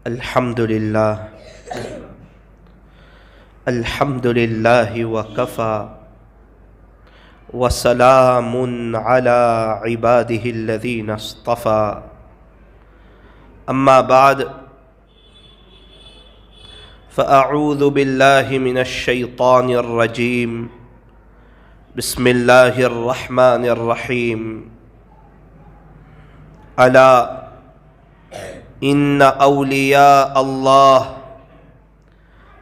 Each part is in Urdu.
الحمد لله وكفى وسلام على عباده الذين اصطفى أما بعد فأعوذ بالله من الشيطان الرجيم بسم الله الرحمن الرحيم ألا إن أولياء الله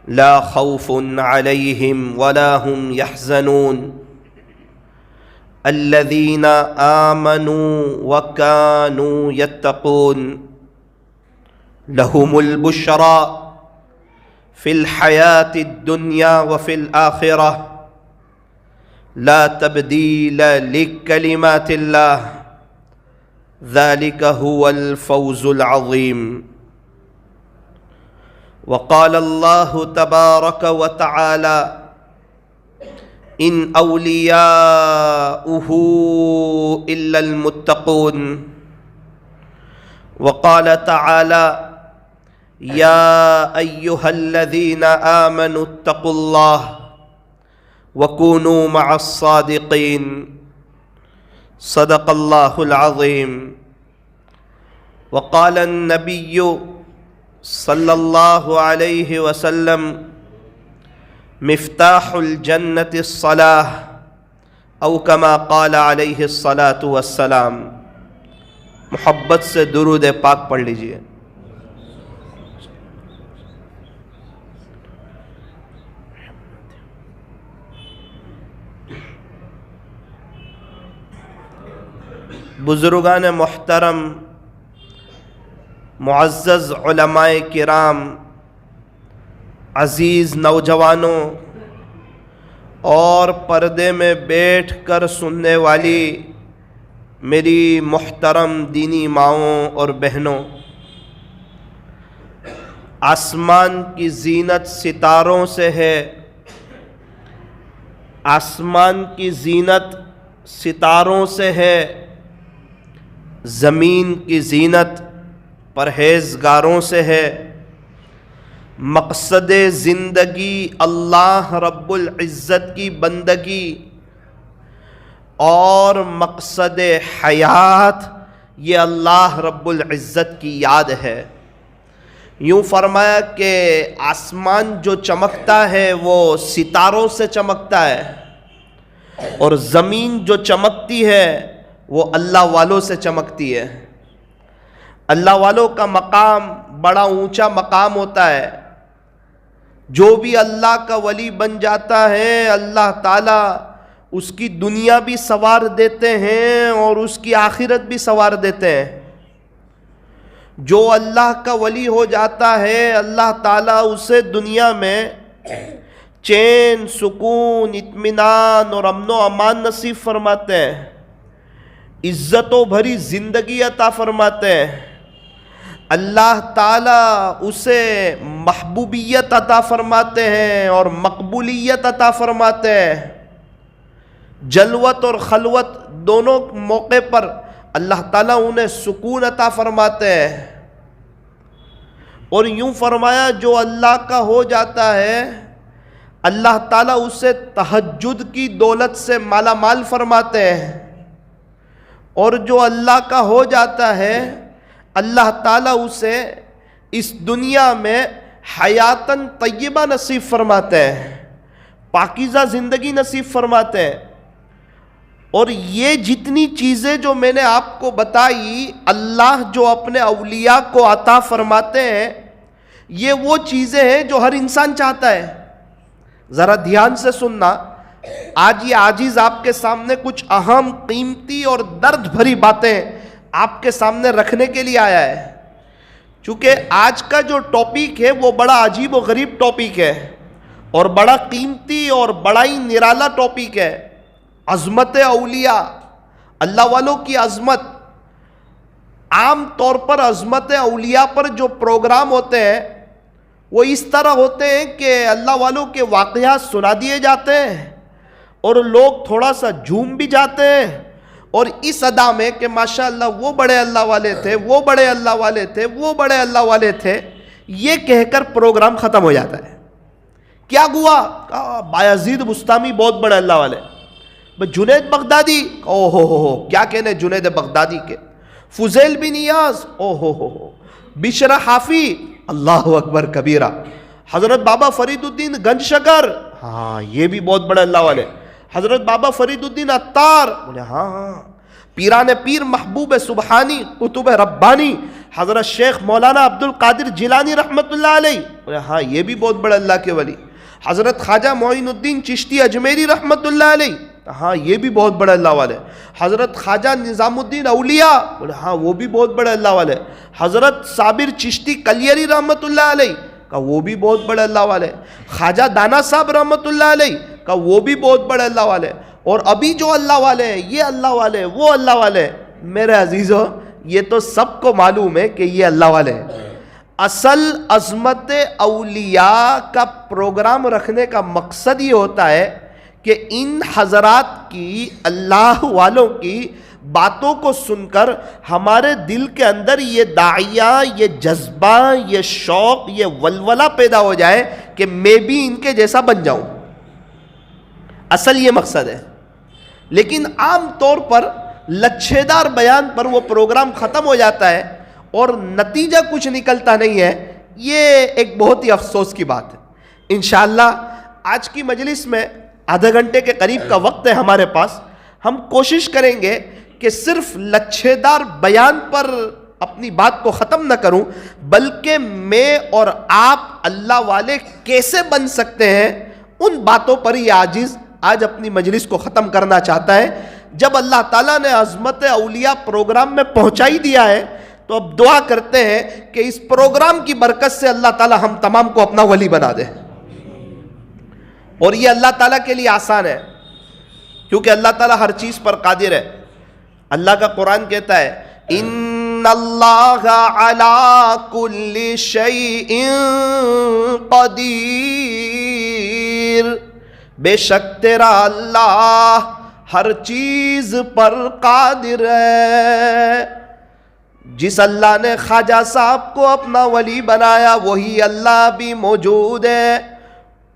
لا خوف عليهم ولا هم يحزنون الذين آمنوا وكانوا يتقون لهم البشرى في الحياة الدنيا وفي الآخرة لا تبديل لكلمات الله ذلك هو الفوز العظيم. وقال الله تبارك وتعالى إن أولياؤه إلا المتقون. وقال تعالى يا أيها الذين آمنوا اتقوا الله وكونوا مع الصادقين. صدق الله العظيم. وقال النبي صلى الله عليه وسلم مفتاح الجنة الصلاة أو كما قال عليه الصلاة والسلام. محبت سے درود پاک پڑھ لیجئے. بزرگان محترم، معزز علماء کرام، عزیز نوجوانوں اور پردے میں بیٹھ کر سننے والی میری محترم دینی ماؤں اور بہنوں، آسمان کی زینت ستاروں سے ہے. آسمان کی زینت ستاروں سے ہے، زمین کی زینت پرہیزگاروں سے ہے. مقصد زندگی اللہ رب العزت کی بندگی اور مقصد حیات یہ اللہ رب العزت کی یاد ہے. یوں فرمایا کہ آسمان جو چمکتا ہے وہ ستاروں سے چمکتا ہے، اور زمین جو چمکتی ہے وہ اللہ والوں سے چمکتی ہے. اللہ والوں کا مقام بڑا اونچا مقام ہوتا ہے. جو بھی اللہ کا ولی بن جاتا ہے اللہ تعالیٰ اس کی دنیا بھی سنوار دیتے ہیں اور اس کی آخرت بھی سنوار دیتے ہیں. جو اللہ کا ولی ہو جاتا ہے اللہ تعالیٰ اسے دنیا میں چین، سکون، اطمینان اور امن و امان نصیب فرماتے ہیں، عزتوں بھری زندگی عطا فرماتے ہیں. اللہ تعالیٰ اسے محبوبیت عطا فرماتے ہیں اور مقبولیت عطا فرماتے ہیں. جلوت اور خلوت دونوں موقع پر اللہ تعالیٰ انہیں سکون عطا فرماتے ہیں. اور یوں فرمایا جو اللہ کا ہو جاتا ہے اللہ تعالیٰ اسے تہجد کی دولت سے مالا مال فرماتے ہیں. اور جو اللہ کا ہو جاتا ہے اللہ تعالیٰ اسے اس دنیا میں حیاتاً طیبہ نصیب فرماتے ہیں، پاکیزہ زندگی نصیب فرماتے ہیں. اور یہ جتنی چیزیں جو میں نے آپ کو بتائی اللہ جو اپنے اولیاء کو عطا فرماتے ہیں یہ وہ چیزیں ہیں جو ہر انسان چاہتا ہے. ذرا دھیان سے سننا. آج یہ عاجز آپ کے سامنے کچھ اہم، قیمتی اور درد بھری باتیں آپ کے سامنے رکھنے کے لیے آیا ہے. چونکہ آج کا جو ٹاپک ہے وہ بڑا عجیب و غریب ٹاپک ہے اور بڑا قیمتی اور بڑا ہی نرالا ٹاپک ہے. عظمت اولیاء، اللہ والوں کی عظمت. عام طور پر عظمت اولیاء پر جو پروگرام ہوتے ہیں وہ اس طرح ہوتے ہیں کہ اللہ والوں کے واقعات سنا دیے جاتے ہیں اور لوگ تھوڑا سا جھوم بھی جاتے ہیں اور اس ادا میں کہ ماشاءاللہ وہ بڑے اللہ والے تھے، وہ بڑے اللہ والے تھے، وہ بڑے اللہ والے تھے. یہ کہہ کر پروگرام ختم ہو جاتا ہے. کیا ہوا؟ کہا بایزید بستامی بہت بڑے اللہ والے. جنید بغدادی، او ہو کیا کہنے جنید بغدادی کے. فضیل بن ایاز، او ہو. بشر حافی، اللہ اکبر کبیرہ. حضرت بابا فرید الدین گنج شکر، ہاں یہ بھی بہت بڑے اللہ والے. حضرت بابا فرید الدین عطار، بولے ہاں. پیران پیر محبوب سبحانی قطب ربانی حضرت شیخ مولانا عبد القادر جیلانی رحمت اللہ علیہ، بولے ہاں یہ بھی بہت بڑے اللہ کے ولی. حضرت خواجہ معین الدین چشتی اجمیری رحمت اللہ علیہ، ہاں یہ بھی بہت بڑے اللہ والے. حضرت خواجہ نظام الدین اولیاء، بولے ہاں وہ بھی بہت بڑے اللہ والے. حضرت صابر چشتی کلیری رحمت اللہ علیہ، کہا وہ بھی بہت بڑے اللہ والے. خواجہ دانا صاحب رحمت اللہ علیہ، کہا وہ بھی بہت بڑے اللہ والے. اور ابھی جو اللہ والے ہیں، یہ اللہ والے، وہ اللہ والے. میرے عزیزو، یہ تو سب کو معلوم ہے کہ یہ اللہ والے ہیں. اصل عظمت اولیاء کا پروگرام رکھنے کا مقصد یہ ہوتا ہے کہ ان حضرات کی، اللہ والوں کی باتوں کو سن کر ہمارے دل کے اندر یہ داعیہ، یہ جذبہ، یہ شوق، یہ ولولہ پیدا ہو جائے کہ میں بھی ان کے جیسا بن جاؤں. اصل یہ مقصد ہے. لیکن عام طور پر لچھےدار بیان پر وہ پروگرام ختم ہو جاتا ہے اور نتیجہ کچھ نکلتا نہیں ہے. یہ ایک بہت ہی افسوس کی بات ہے. انشاءاللہ آج کی مجلس میں آدھے گھنٹے کے قریب کا وقت ہے ہمارے پاس. ہم کوشش کریں گے کہ صرف لچھےدار بیان پر اپنی بات کو ختم نہ کروں، بلکہ میں اور آپ اللہ والے کیسے بن سکتے ہیں ان باتوں پر ہی عاجز آج اپنی مجلس کو ختم کرنا چاہتا ہے. جب اللہ تعالیٰ نے عظمت اولیاء پروگرام میں پہنچا ہی دیا ہے تو اب دعا کرتے ہیں کہ اس پروگرام کی برکت سے اللہ تعالیٰ ہم تمام کو اپنا ولی بنا دے. اور یہ اللہ تعالیٰ کے لیے آسان ہے کیونکہ اللہ تعالیٰ ہر چیز پر قادر ہے. اللہ کا قرآن کہتا ہے ان اللہ علی کل شیء قدیر، بے شک تیرا اللہ ہر چیز پر قادر ہے. جس اللہ نے خواجہ صاحب کو اپنا ولی بنایا وہی اللہ بھی موجود ہے.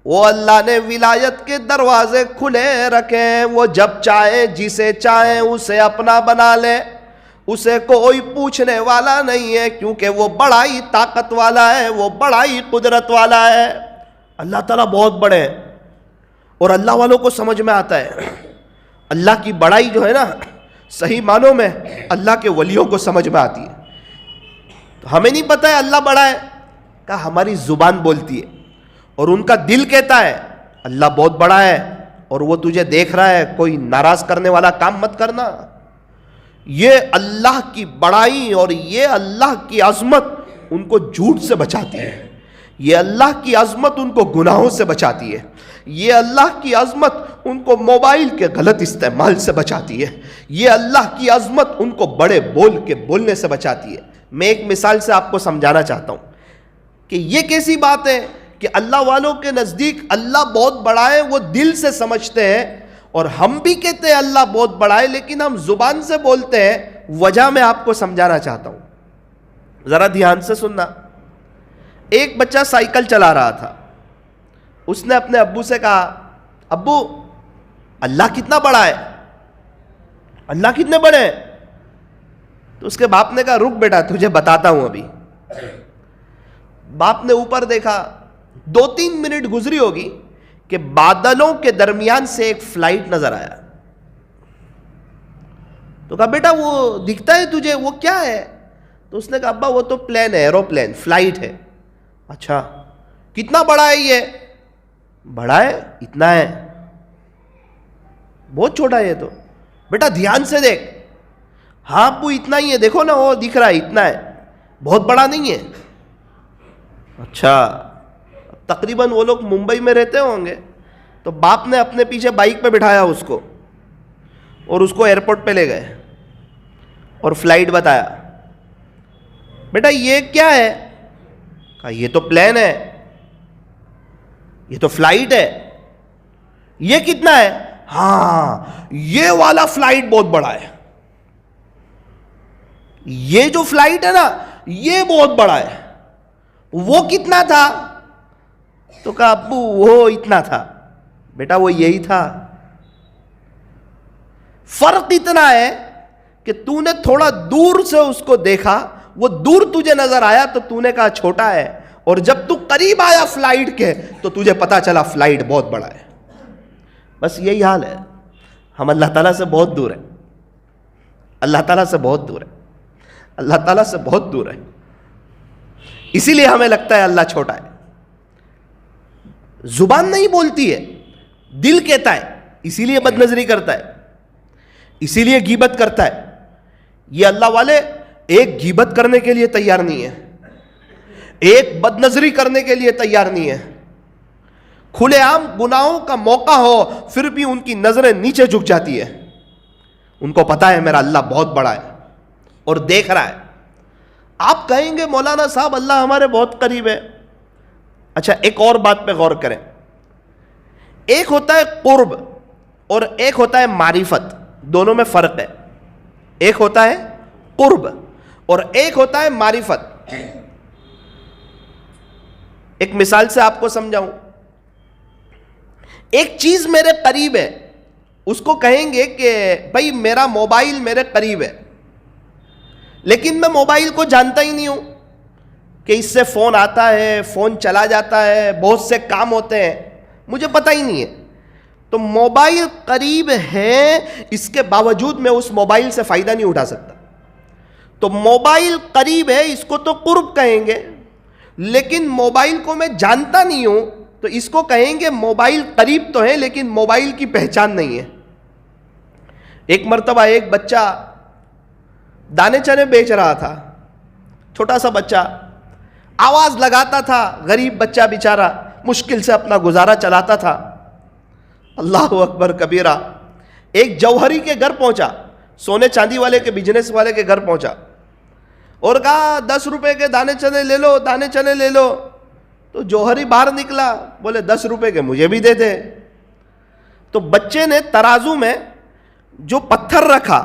وہ اللہ نے ولایت کے دروازے کھلے رکھے، وہ جب چاہے جسے چاہے اسے اپنا بنا لے. اسے کوئی پوچھنے والا نہیں ہے کیونکہ وہ بڑا ہی طاقت والا ہے، وہ بڑا ہی قدرت والا ہے. اللہ تعالیٰ بہت بڑے ہیں اور اللہ والوں کو سمجھ میں آتا ہے. اللہ کی بڑائی جو ہے نا صحیح معنوں میں اللہ کے ولیوں کو سمجھ میں آتی ہے. تو ہمیں نہیں پتہ ہے اللہ بڑا ہے، کہ ہماری زبان بولتی ہے اور ان کا دل کہتا ہے اللہ بہت بڑا ہے اور وہ تجھے دیکھ رہا ہے، کوئی ناراض کرنے والا کام مت کرنا. یہ اللہ کی بڑائی اور یہ اللہ کی عظمت ان کو جھوٹ سے بچاتی ہے. یہ اللہ کی عظمت ان کو گناہوں سے بچاتی ہے. یہ اللہ کی عظمت ان کو موبائل کے غلط استعمال سے بچاتی ہے. یہ اللہ کی عظمت ان کو بڑے بول کے بولنے سے بچاتی ہے. میں ایک مثال سے آپ کو سمجھانا چاہتا ہوں کہ یہ کیسی بات ہے کہ اللہ والوں کے نزدیک اللہ بہت بڑا ہے، وہ دل سے سمجھتے ہیں، اور ہم بھی کہتے ہیں اللہ بہت بڑا ہے لیکن ہم زبان سے بولتے ہیں. وجہ میں آپ کو سمجھانا چاہتا ہوں، ذرا دھیان سے سننا. ایک بچہ سائیکل چلا رہا تھا. اس نے اپنے ابو سے کہا ابو اللہ کتنا بڑا ہے، اللہ کتنے بڑے ہیں؟ تو اس کے باپ نے کہا رک بیٹا تجھے بتاتا ہوں ابھی. باپ نے اوپر دیکھا، 2-3 منٹ گزری ہوگی کہ بادلوں کے درمیان سے ایک فلائٹ نظر آیا. تو کہا بیٹا وہ دکھتا ہے تجھے، وہ کیا ہے؟ تو اس نے کہا ابا وہ تو پلین ہے، ایروپلین، فلائٹ ہے. اچھا کتنا بڑا ہے یہ؟ بڑا ہے اتنا ہے. بہت چھوٹا ہے یہ تو. بیٹا دھیان سے دیکھ. ہاں ابو اتنا ہی ہے، دیکھو نا وہ دکھ رہا ہے اتنا ہے، بہت بڑا نہیں ہے. اچھا تقریباً وہ لوگ ممبئی میں رہتے ہوں گے تو باپ نے اپنے پیچھے بائک پہ بٹھایا اس کو اور اس کو ایئرپورٹ پہ لے گئے اور فلائٹ بتایا. بیٹا یہ کیا ہے؟ کہا یہ تو پلین ہے، یہ تو فلائٹ ہے. یہ کتنا ہے؟ ہاں یہ والا فلائٹ بہت بڑا ہے، یہ جو فلائٹ ہے نا یہ بہت بڑا ہے. وہ کتنا تھا؟ تو کہا ابو وہ اتنا تھا. بیٹا وہ یہی تھا. فرق اتنا ہے کہ تو نے تھوڑا دور سے اس کو دیکھا, وہ دور تجھے نظر آیا تو تو نے کہا چھوٹا ہے, اور جب تو قریب آیا فلائٹ کے تو تجھے پتا چلا فلائٹ بہت بڑا ہے. بس یہی حال ہے. ہم اللہ تعالیٰ سے بہت دور ہیں, اللہ تعالیٰ سے بہت دور ہے, اللہ تعالیٰ سے بہت دور ہے. اسی لیے ہمیں لگتا ہے اللہ چھوٹا ہے. زبان نہیں بولتی ہے, دل کہتا ہے, اسی لیے بد نظری کرتا ہے, اسی لیے غیبت کرتا ہے. یہ اللہ والے ایک غیبت کرنے کے لیے تیار نہیں ہے, ایک بد نظری کرنے کے لیے تیار نہیں ہے. کھلے عام گناہوں کا موقع ہو پھر بھی ان کی نظریں نیچے جھک جاتی ہے. ان کو پتا ہے میرا اللہ بہت بڑا ہے اور دیکھ رہا ہے. آپ کہیں گے مولانا صاحب اللہ ہمارے بہت قریب ہے. اچھا ایک اور بات پہ غور کریں. ایک ہوتا ہے قرب اور ایک ہوتا ہے معرفت, دونوں میں فرق ہے. ایک ہوتا ہے قرب اور ایک ہوتا ہے معرفت. ایک مثال سے آپ کو سمجھاؤں. ایک چیز میرے قریب ہے, اس کو کہیں گے کہ بھائی میرا موبائل میرے قریب ہے, لیکن میں موبائل کو جانتا ہی نہیں ہوں کہ اس سے فون آتا ہے, فون چلا جاتا ہے, بہت سے کام ہوتے ہیں, مجھے پتہ ہی نہیں ہے. تو موبائل قریب ہے, اس کے باوجود میں اس موبائل سے فائدہ نہیں اٹھا سکتا. تو موبائل قریب ہے, اس کو تو قرب کہیں گے, لیکن موبائل کو میں جانتا نہیں ہوں تو اس کو کہیں گے موبائل قریب تو ہے لیکن موبائل کی پہچان نہیں ہے. ایک مرتبہ ایک بچہ دانے چنے بیچ رہا تھا, چھوٹا سا بچہ, آواز لگاتا تھا, غریب بچہ بیچارہ مشکل سے اپنا گزارا چلاتا تھا. اللہ اکبر کبیرہ. ایک جوہری کے گھر پہنچا, سونے چاندی والے کے بزنس والے کے گھر پہنچا اور کہا 10 روپے کے دانے چنے لے لو, دانے چنے لے لو. تو جوہری باہر نکلا, بولے 10 روپے کے مجھے بھی دے دے. تو بچے نے ترازو میں جو پتھر رکھا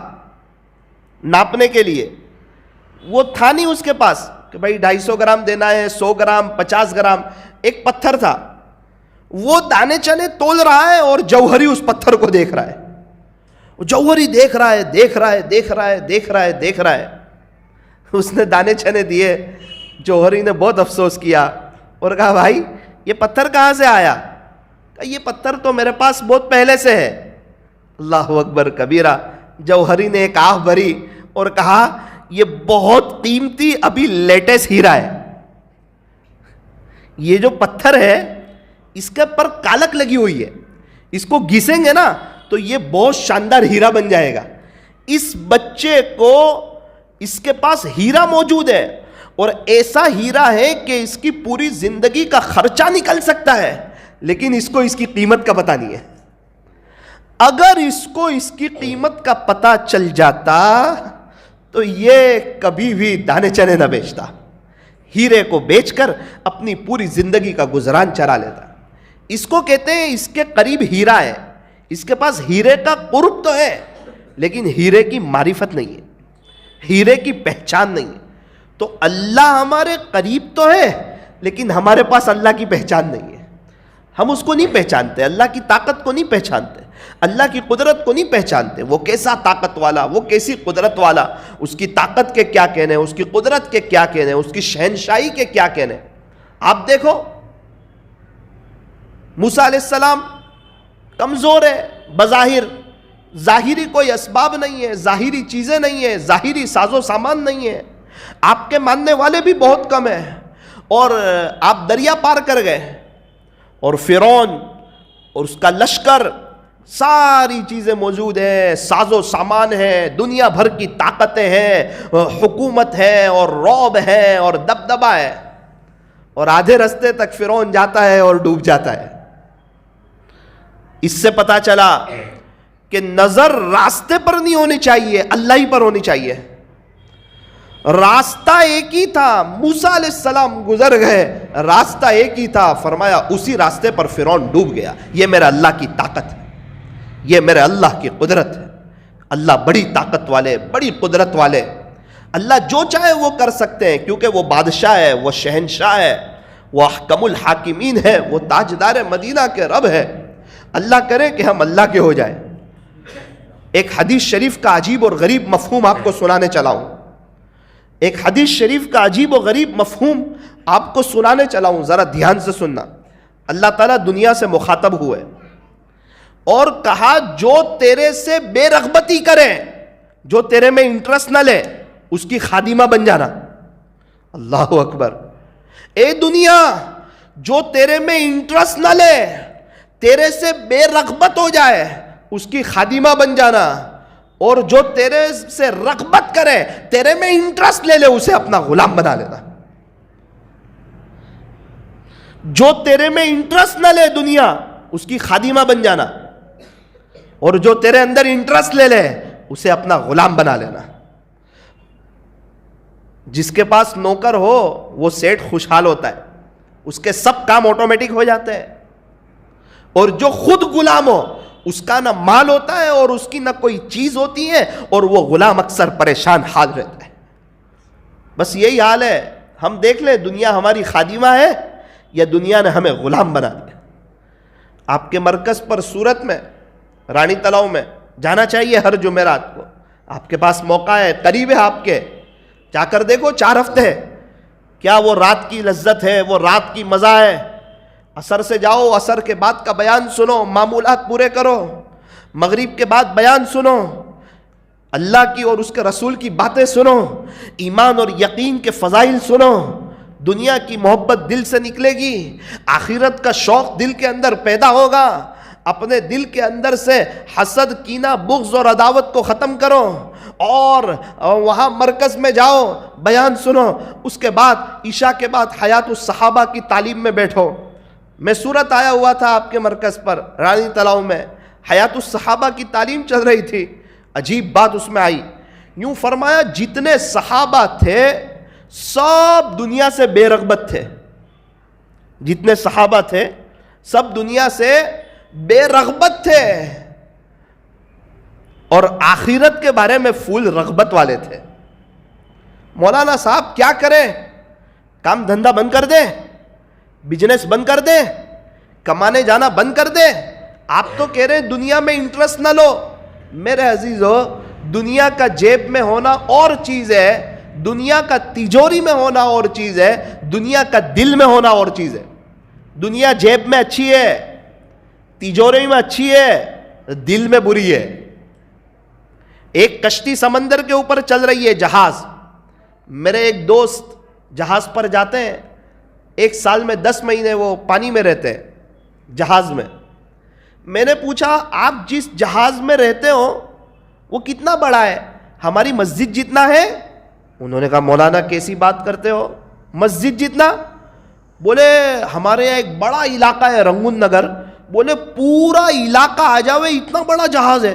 ناپنے کے لیے, وہ تھا نہیں اس کے پاس کہ بھائی 250 گرام دینا ہے, 100 گرام, 50 گرام. ایک پتھر تھا, وہ دانے چنے تول رہا ہے اور جوہری اس پتھر کو دیکھ رہا ہے. جوہری دیکھ رہا ہے, دیکھ رہا ہے, دیکھ رہا ہے, دیکھ رہا ہے, دیکھ رہا ہے. اس نے دانے چنے دیے. جوہری نے بہت افسوس کیا اور کہا بھائی یہ پتھر کہاں سے آیا؟ کہ یہ پتھر تو میرے پاس بہت پہلے سے ہے. اللہ اکبر کبیرہ. جوہری نے ایک آہ بھری اور کہا یہ بہت قیمتی ابھی لیٹسٹ ہیرا ہے. یہ جو پتھر ہے اس کے پر کالک لگی ہوئی ہے, اس کو گھسیں گے نا تو یہ بہت شاندار ہیرا بن جائے گا. اس بچے کو اس کے پاس ہیرا موجود ہے اور ایسا ہیرا ہے کہ اس کی پوری زندگی کا خرچہ نکل سکتا ہے, لیکن اس کو اس کی قیمت کا پتہ نہیں ہے. اگر اس کو اس کی قیمت کا پتہ چل جاتا تو یہ کبھی بھی دانے چنے نہ بیچتا, ہیرے کو بیچ کر اپنی پوری زندگی کا گزران چلا لیتا. اس کو کہتے ہیں اس کے قریب ہیرا ہے, اس کے پاس ہیرے کا قرب تو ہے لیکن ہیرے کی معرفت نہیں ہے, ہیرے کی پہچان نہیں ہے. تو اللہ ہمارے قریب تو ہے لیکن ہمارے پاس اللہ کی پہچان نہیں ہے. ہم اس کو نہیں پہچانتے, اللہ کی طاقت کو نہیں پہچانتے, اللہ کی قدرت کو نہیں پہچانتے. وہ کیسا طاقت والا, وہ کیسی قدرت والا, اس کی طاقت کے کیا کہنے, اس کی قدرت کے کیا کہنے, اس کی شہنشاہی کے کیا کہنے. آپ دیکھو موسیٰ علیہ السلام کمزور ہے بظاہر, ظاہری کوئی اسباب نہیں ہے, ظاہری چیزیں نہیں ہیں, ظاہری ساز و سامان نہیں ہے. آپ کے ماننے والے بھی بہت کم ہیں اور آپ دریا پار کر گئے اور فرعون اور اس کا لشکر, ساری چیزیں موجود ہیں, ساز و سامان ہے, دنیا بھر کی طاقتیں ہیں, حکومت ہے اور رعب ہے اور دبدبا ہے, اور آدھے رستے تک فرعون جاتا ہے اور ڈوب جاتا ہے. اس سے پتا چلا کہ نظر راستے پر نہیں ہونی چاہیے, اللہ ہی پر ہونی چاہیے. راستہ ایک ہی تھا, موسیٰ علیہ السلام گزر گئے, راستہ ایک ہی تھا, فرمایا اسی راستے پر فرعون ڈوب گیا. یہ میرا اللہ کی طاقت ہے, یہ میرے اللہ کی قدرت ہے. اللہ بڑی طاقت والے, بڑی قدرت والے. اللہ جو چاہے وہ کر سکتے ہیں، کیونکہ وہ بادشاہ ہے، وہ شہنشاہ ہے، وہ احکم الحاکمین ہے، وہ تاجدار مدینہ کے رب ہے۔ اللہ کرے کہ ہم اللہ کے ہو جائیں۔ ایک حدیث شریف کا عجیب اور غریب مفہوم آپ کو سنانے چلا ہوں، ایک حدیث شریف کا عجیب و غریب مفہوم آپ کو سنانے چلا ہوں، ذرا دھیان سے سننا۔ اللہ تعالیٰ دنیا سے مخاطب ہوئے اور کہا جو تیرے سے بے رغبتی کرے، جو تیرے میں انٹرسٹ نہ لے، اس کی خادمہ بن جانا۔ اللہ اکبر۔ اے دنیا، جو تیرے میں انٹرسٹ نہ لے، تیرے سے بے رغبت ہو جائے، اس کی خادمہ بن جانا، اور جو تیرے سے رغبت کرے، تیرے میں انٹرسٹ لے لے، اسے اپنا غلام بنا لینا۔ جو تیرے میں انٹرسٹ نہ لے دنیا، اس کی خادمہ بن جانا، اور جو تیرے اندر انٹرسٹ لے لے، اسے اپنا غلام بنا لینا۔ جس کے پاس نوکر ہو وہ سیٹ خوشحال ہوتا ہے، اس کے سب کام آٹومیٹک ہو جاتے ہیں، اور جو خود غلام ہو اس کا نہ مال ہوتا ہے اور اس کی نہ کوئی چیز ہوتی ہے، اور وہ غلام اکثر پریشان حال رہتا ہے۔ بس یہی حال ہے۔ ہم دیکھ لیں دنیا ہماری خادمہ ہے یا دنیا نے ہمیں غلام بنا دیا۔ آپ کے مرکز پر صورت میں رانی تلاؤ میں جانا چاہیے ہر جمعرات کو، آپ کے پاس موقع ہے، قریب ہے آپ کے، جا کر دیکھو 4 ہفتے ہے، کیا وہ رات کی لذت ہے، وہ رات کی مزہ ہے۔ عصر سے جاؤ، عصر کے بعد کا بیان سنو، معمولات پورے کرو، مغرب کے بعد بیان سنو، اللہ کی اور اس کے رسول کی باتیں سنو، ایمان اور یقین کے فضائل سنو، دنیا کی محبت دل سے نکلے گی، آخرت کا شوق دل کے اندر پیدا ہوگا۔ اپنے دل کے اندر سے حسد، کینہ، بغض اور عداوت کو ختم کرو، اور وہاں مرکز میں جاؤ، بیان سنو۔ اس کے بعد عشاء کے بعد حیات الصحابہ کی تعلیم میں بیٹھو۔ میں صورت آیا ہوا تھا آپ کے مرکز پر رانی تلاؤ میں، حیات الصحابہ کی تعلیم چل رہی تھی۔ عجیب بات اس میں آئی، یوں فرمایا جتنے صحابہ تھے سب دنیا سے بے رغبت تھے، جتنے صحابہ تھے سب دنیا سے بے رغبت تھے، اور آخرت کے بارے میں فول رغبت والے تھے۔ مولانا صاحب کیا کریں؟ کام دھندا بند کر دیں، بزنس بند کر دیں، کمانے جانا بند کر دیں؟ آپ تو کہہ رہے ہیں دنیا میں انٹرسٹ نہ لو۔ میرے عزیزو، دنیا کا جیب میں ہونا اور چیز ہے، دنیا کا تجوری میں ہونا اور چیز ہے، دنیا کا دل میں ہونا اور چیز ہے۔ دنیا جیب میں اچھی ہے، تجوری میں اچھی ہے، دل میں بری ہے۔ ایک کشتی سمندر کے اوپر چل رہی ہے، جہاز۔ میرے ایک دوست جہاز پر جاتے ہیں، 1 سال میں 10 مہینے وہ پانی میں رہتے ہیں، جہاز میں۔ میں نے پوچھا آپ جس جہاز میں رہتے ہو وہ کتنا بڑا ہے؟ ہماری مسجد جتنا ہے۔ انہوں نے کہا مولانا کیسی بات کرتے ہو، مسجد جتنا؟ بولے ہمارے یہاں ایک بڑا علاقہ ہے رنگون نگر، بولے پورا علاقہ آ جاوے اتنا بڑا جہاز ہے۔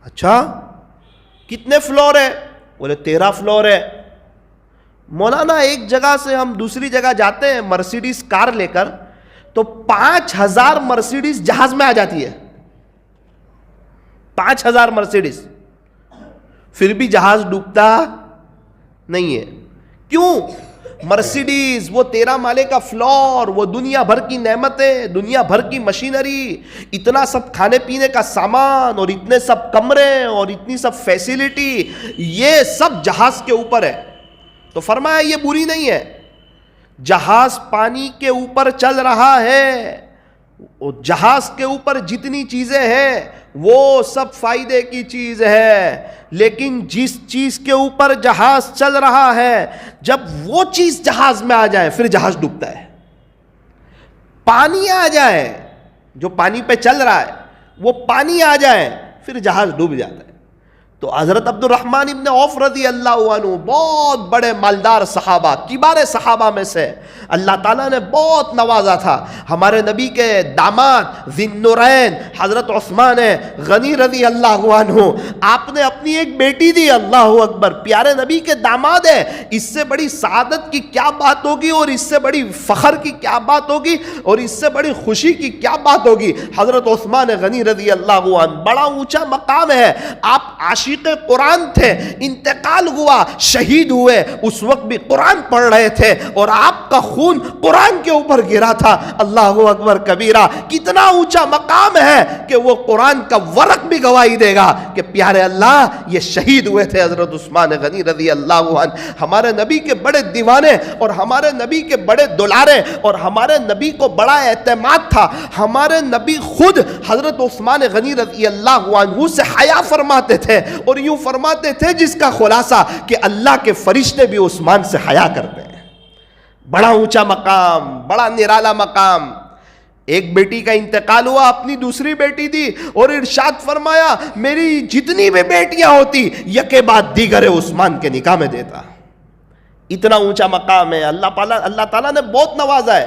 اچھا کتنے فلور ہے؟ بولے 13 فلور ہے۔ مولانا ایک جگہ سے ہم دوسری جگہ جاتے ہیں مرسیڈیز کار لے کر، تو 5000 مرسیڈیز جہاز میں آ جاتی ہے، 5000 مرسیڈیز، پھر بھی جہاز ڈوبتا نہیں ہے۔ کیوں؟ مرسیڈیز، وہ 13 مالے کا فلور، وہ دنیا بھر کی نعمتیں، دنیا بھر کی مشینری، اتنا سب کھانے پینے کا سامان، اور اتنے سب کمرے، اور اتنی سب فیسیلٹی، یہ سب جہاز کے اوپر ہے۔ تو فرمایا یہ بری نہیں ہے، جہاز پانی کے اوپر چل رہا ہے، جہاز کے اوپر جتنی چیزیں ہیں وہ سب فائدے کی چیز ہے، لیکن جس چیز کے اوپر جہاز چل رہا ہے جب وہ چیز جہاز میں آ جائے پھر جہاز ڈوبتا ہے۔ پانی آ جائے، جو پانی پہ چل رہا ہے وہ پانی آ جائے پھر جہاز ڈوب جاتا ہے۔ تو حضرت عبد الرحمن ابن عوف رضی اللہ عنہ بہت بڑے مالدار صحابہ، کبار صحابہ میں سے، اللہ تعالیٰ نے بہت نوازا تھا۔ ہمارے نبی کے داماد ذی النورین حضرت عثمان غنی رضی اللہ عنہ، آپ نے اپنی ایک بیٹی دی، اللہ اکبر، پیارے نبی کے داماد ہے، اس سے بڑی سعادت کی کیا بات ہوگی، اور اس سے بڑی فخر کی کیا بات ہوگی، اور اس سے بڑی خوشی کی کیا بات ہوگی۔ حضرت عثمان غنی رضی اللہ عنہ، بڑا اونچا مقام ہے، آپ عاشق عاشق قرآن تھے، انتقال ہوا، شہید ہوئے، اس وقت بھی قرآن پڑھ رہے تھے اور آپ کا خون قرآن کے اوپر گرا تھا۔ اللہ اکبر کبیرہ، کتنا اونچا مقام ہے کہ وہ قرآن کا ورق بھی گواہی دے گا کہ پیارے اللہ یہ شہید ہوئے تھے حضرت عثمان غنی رضی اللہ عنہ، ہمارے نبی کے بڑے دیوانے اور ہمارے نبی کے بڑے دلارے، اور ہمارے نبی کو بڑا اعتماد تھا۔ ہمارے نبی خود حضرت عثمان غنی رضی اللہ عنہ سے حیا فرماتے تھے، اور یوں فرماتے تھے جس کا خلاصہ کہ اللہ کے فرشتے بھی عثمان سے حیا کرتے ہیں۔ بڑا اونچا مقام، بڑا نرالا مقام۔ ایک بیٹی کا انتقال ہوا، اپنی دوسری بیٹی دی، اور ارشاد فرمایا میری جتنی بھی بیٹیاں ہوتی یکے بعد دیگر عثمان کے نکاح میں دیتا۔ اتنا اونچا مقام ہے، اللہ تعالیٰ نے بہت نوازا ہے۔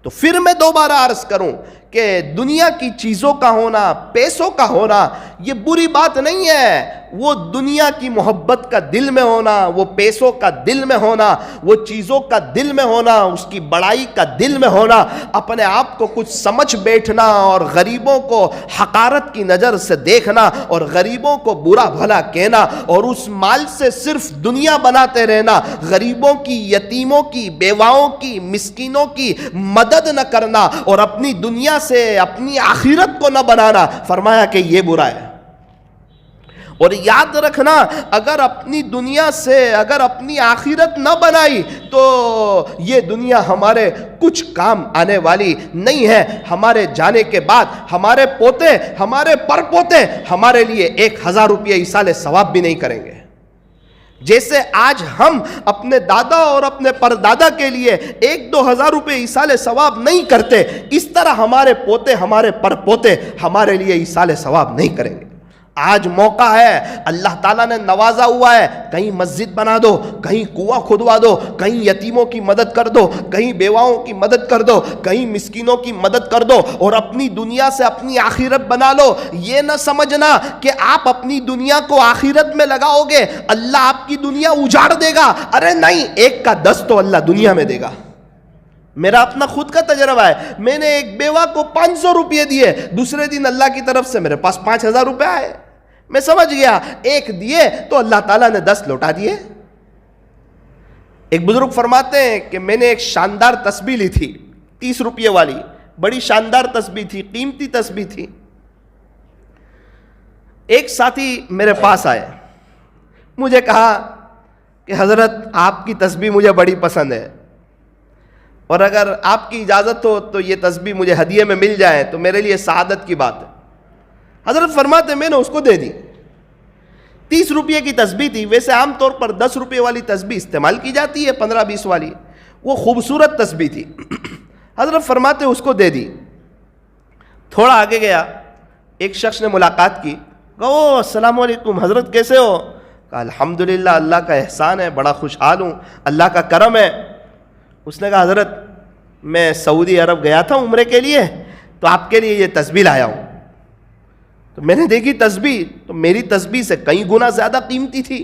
تو پھر میں دوبارہ عرض کروں کہ دنیا کی چیزوں کا ہونا، پیسوں کا ہونا یہ بری بات نہیں ہے۔ وہ دنیا کی محبت کا دل میں ہونا، وہ پیسوں کا دل میں ہونا، وہ چیزوں کا دل میں ہونا، اس کی بڑائی کا دل میں ہونا، اپنے آپ کو کچھ سمجھ بیٹھنا اور غریبوں کو حقارت کی نظر سے دیکھنا اور غریبوں کو برا بھلا کہنا اور اس مال سے صرف دنیا بناتے رہنا، غریبوں کی، یتیموں کی، بیواؤں کی، مسکینوں کی مدد نہ کرنا اور اپنی دنیا سے اپنی آخرت کو نہ بنانا، فرمایا کہ یہ برا ہے۔ اور یاد رکھنا اگر اپنی دنیا سے اگر اپنی آخرت نہ بنائی تو یہ دنیا ہمارے کچھ کام آنے والی نہیں ہے۔ ہمارے جانے کے بعد ہمارے پوتے، ہمارے پر پوتے ہمارے لیے 1000 روپیہ ایصال ثواب بھی نہیں کریں گے۔ جیسے آج ہم اپنے دادا اور اپنے پردادا کے لیے 1-2 ہزار روپے ایصال ثواب نہیں کرتے، اس طرح ہمارے پوتے، ہمارے پر پوتے ہمارے لیے ایصال ثواب نہیں کریں گے۔ آج موقع ہے، اللہ تعالیٰ نے نوازا ہوا ہے، کہیں مسجد بنا دو، کہیں کنواں کھدوا دو، کہیں یتیموں کی مدد کر دو، کہیں بیواؤں کی مدد کر دو، کہیں مسکینوں کی مدد کر دو اور اپنی دنیا سے اپنی آخرت بنا لو۔ یہ نہ سمجھنا کہ آپ اپنی دنیا کو آخرت میں لگاؤ گے اللہ آپ کی دنیا اجاڑ دے گا۔ ارے نہیں، 1 کا 10 تو اللہ دنیا میں دے گا۔ میرا اپنا خود کا تجربہ ہے، میں نے ایک بیوہ کو 500 روپئے دیے، دوسرے دن اللہ کی طرف سے میرے پاس 5000 روپے آئے۔ میں سمجھ گیا 1 دیے تو اللہ تعالیٰ نے 10 لوٹا دیے۔ ایک بزرگ فرماتے ہیں کہ میں نے ایک شاندار تسبیح لی تھی، 30 روپئے والی، بڑی شاندار تسبیح تھی، قیمتی تسبیح تھی۔ ایک ساتھی میرے پاس آئے، مجھے کہا کہ حضرت آپ کی تسبیح مجھے بڑی پسند ہے، اور اگر آپ کی اجازت ہو تو یہ تسبیح مجھے ہدیے میں مل جائے تو میرے لیے سعادت کی بات ہے۔ حضرت فرماتے میں نے اس کو دے دی، 30 روپئے کی تسبیح تھی۔ ویسے عام طور پر 10 روپئے والی تسبیح استعمال کی جاتی ہے، 15-20 والی، وہ خوبصورت تسبیح تھی۔ حضرت فرماتے اس کو دے دی۔ تھوڑا آگے گیا، ایک شخص نے ملاقات کی، کہا السلام علیکم حضرت کیسے ہو؟ کہا الحمدللہ اللہ کا احسان ہے، بڑا خوشحال ہوں، اللہ کا کرم ہے۔ اس نے کہا حضرت میں سعودی عرب گیا تھا عمرے کے لیے، تو آپ کے لیے یہ تسبیح لایا ہوں۔ تو میں نے دیکھی تسبیح تو میری تسبیح سے کئی گنا زیادہ قیمتی تھی،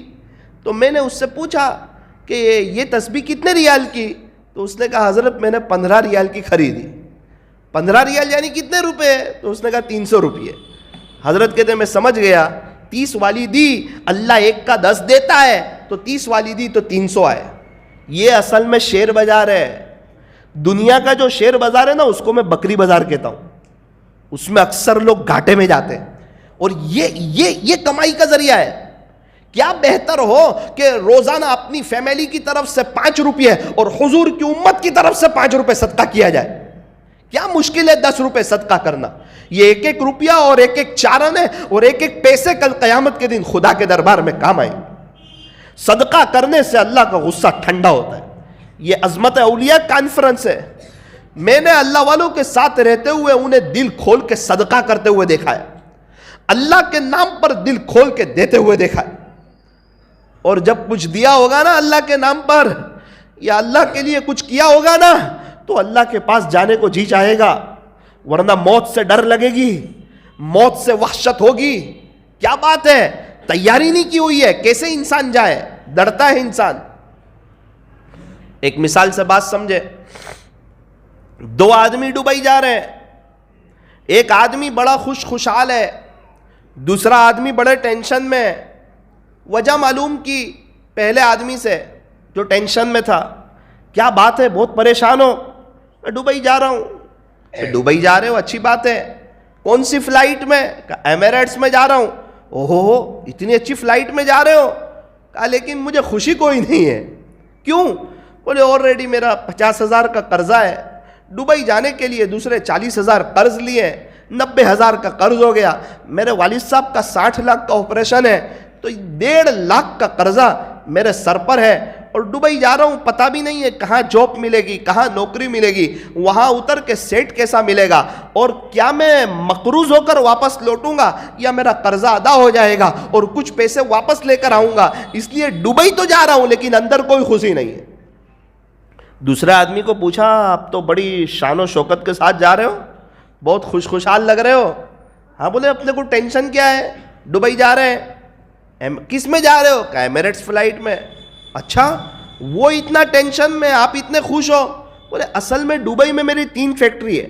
تو میں نے اس سے پوچھا کہ یہ تسبیح کتنے ریال کی؟ تو اس نے کہا حضرت میں نے 15 ریال کی خریدی۔ 15 ریال یعنی کتنے روپے؟ تو اس نے کہا 300 روپئے۔ حضرت کہتے میں سمجھ گیا، 30 والی دی، اللہ 1 کا 10 دیتا ہے تو 30 والی دی تو 300 آئے۔ یہ اصل میں شیئر بازار ہے۔ دنیا کا جو شیئر بازار ہے نا، اس کو میں بکری بازار کہتا ہوں، اس میں اکثر لوگ گھاٹے میں جاتے ہیں، اور یہ کمائی کا ذریعہ ہے۔ کیا بہتر ہو کہ روزانہ اپنی فیملی کی طرف سے 5 روپئے اور حضور کی امت کی طرف سے 5 روپئے صدقہ کیا جائے۔ کیا مشکل ہے 10 روپئے صدقہ کرنا؟ یہ 1-1 روپیہ اور 1-1 چارنے اور 1-1 پیسے کل قیامت کے دن خدا کے دربار میں کام آئیں۔ صدقہ کرنے سے اللہ کا غصہ ٹھنڈا ہوتا ہے۔ یہ عظمت اولیاء کانفرنس ہے۔ میں نے اللہ والوں کے ساتھ رہتے ہوئے انہیں دل کھول کے صدقہ کرتے ہوئے دیکھا ہے، اللہ کے نام پر دل کھول کے دیتے ہوئے دیکھا ہے۔ اور جب کچھ دیا ہوگا نا اللہ کے نام پر یا اللہ کے لیے کچھ کیا ہوگا نا، تو اللہ کے پاس جانے کو جی چاہے گا، ورنہ موت سے ڈر لگے گی، موت سے وحشت ہوگی۔ کیا بات ہے، تیاری نہیں کی ہوئی ہے، کیسے انسان جائے؟ ڈرتا ہے انسان۔ ایک مثال سے بات سمجھے، 2 آدمی دبئی جا رہے ہیں، ایک آدمی بڑا خوشحال ہے، دوسرا آدمی بڑے ٹینشن میں، وجہ معلوم کی پہلے آدمی سے جو ٹینشن میں تھا. کیا بات ہے, بہت پریشان ہو؟ میں دبئی جا رہا ہوں. دبئی جا رہے ہو, اچھی بات ہے. کون سی فلائٹ میں؟ ایمریٹس میں جا رہا ہوں. اوہو, اتنی اچھی فلائٹ میں جا رہے ہو. کہا لیکن مجھے خوشی کوئی نہیں ہے. کیوں؟ بولے آلریڈی میرا 50,000 کا قرضہ ہے. دبئی جانے کے لیے دوسرے 40,000 قرض لیے, 90,000 کا قرض ہو گیا. میرے والد صاحب کا 60 لاکھ کا آپریشن ہے, تو 1.5 لاکھ کا قرضہ میرے سر پر ہے. اور دبئی جا رہا ہوں, پتہ بھی نہیں ہے کہاں جاب ملے گی, کہاں نوکری ملے گی, وہاں اتر کے سیٹ کیسا ملے گا, اور کیا میں مقروض ہو کر واپس لوٹوں گا یا میرا قرضہ ادا ہو جائے گا اور کچھ پیسے واپس لے کر آؤں گا. اس لیے دبئی تو جا رہا ہوں لیکن اندر کوئی خوشی نہیں ہے. دوسرے آدمی کو پوچھا, آپ تو بڑی شان و شوکت کے ساتھ جا رہے ہو, بہت خوشحال لگ رہے ہو. ہاں, بولے اپنے کو ٹینشن کیا ہے, دبئی جا رہے ہیں. کس میں جا رہے ہو؟ کہ ایمریٹس فلائٹ میں. اچھا, وہ اتنا ٹینشن میں, آپ اتنے خوش ہو. بولے اصل میں دبئی میں میری 3 فیکٹری ہے,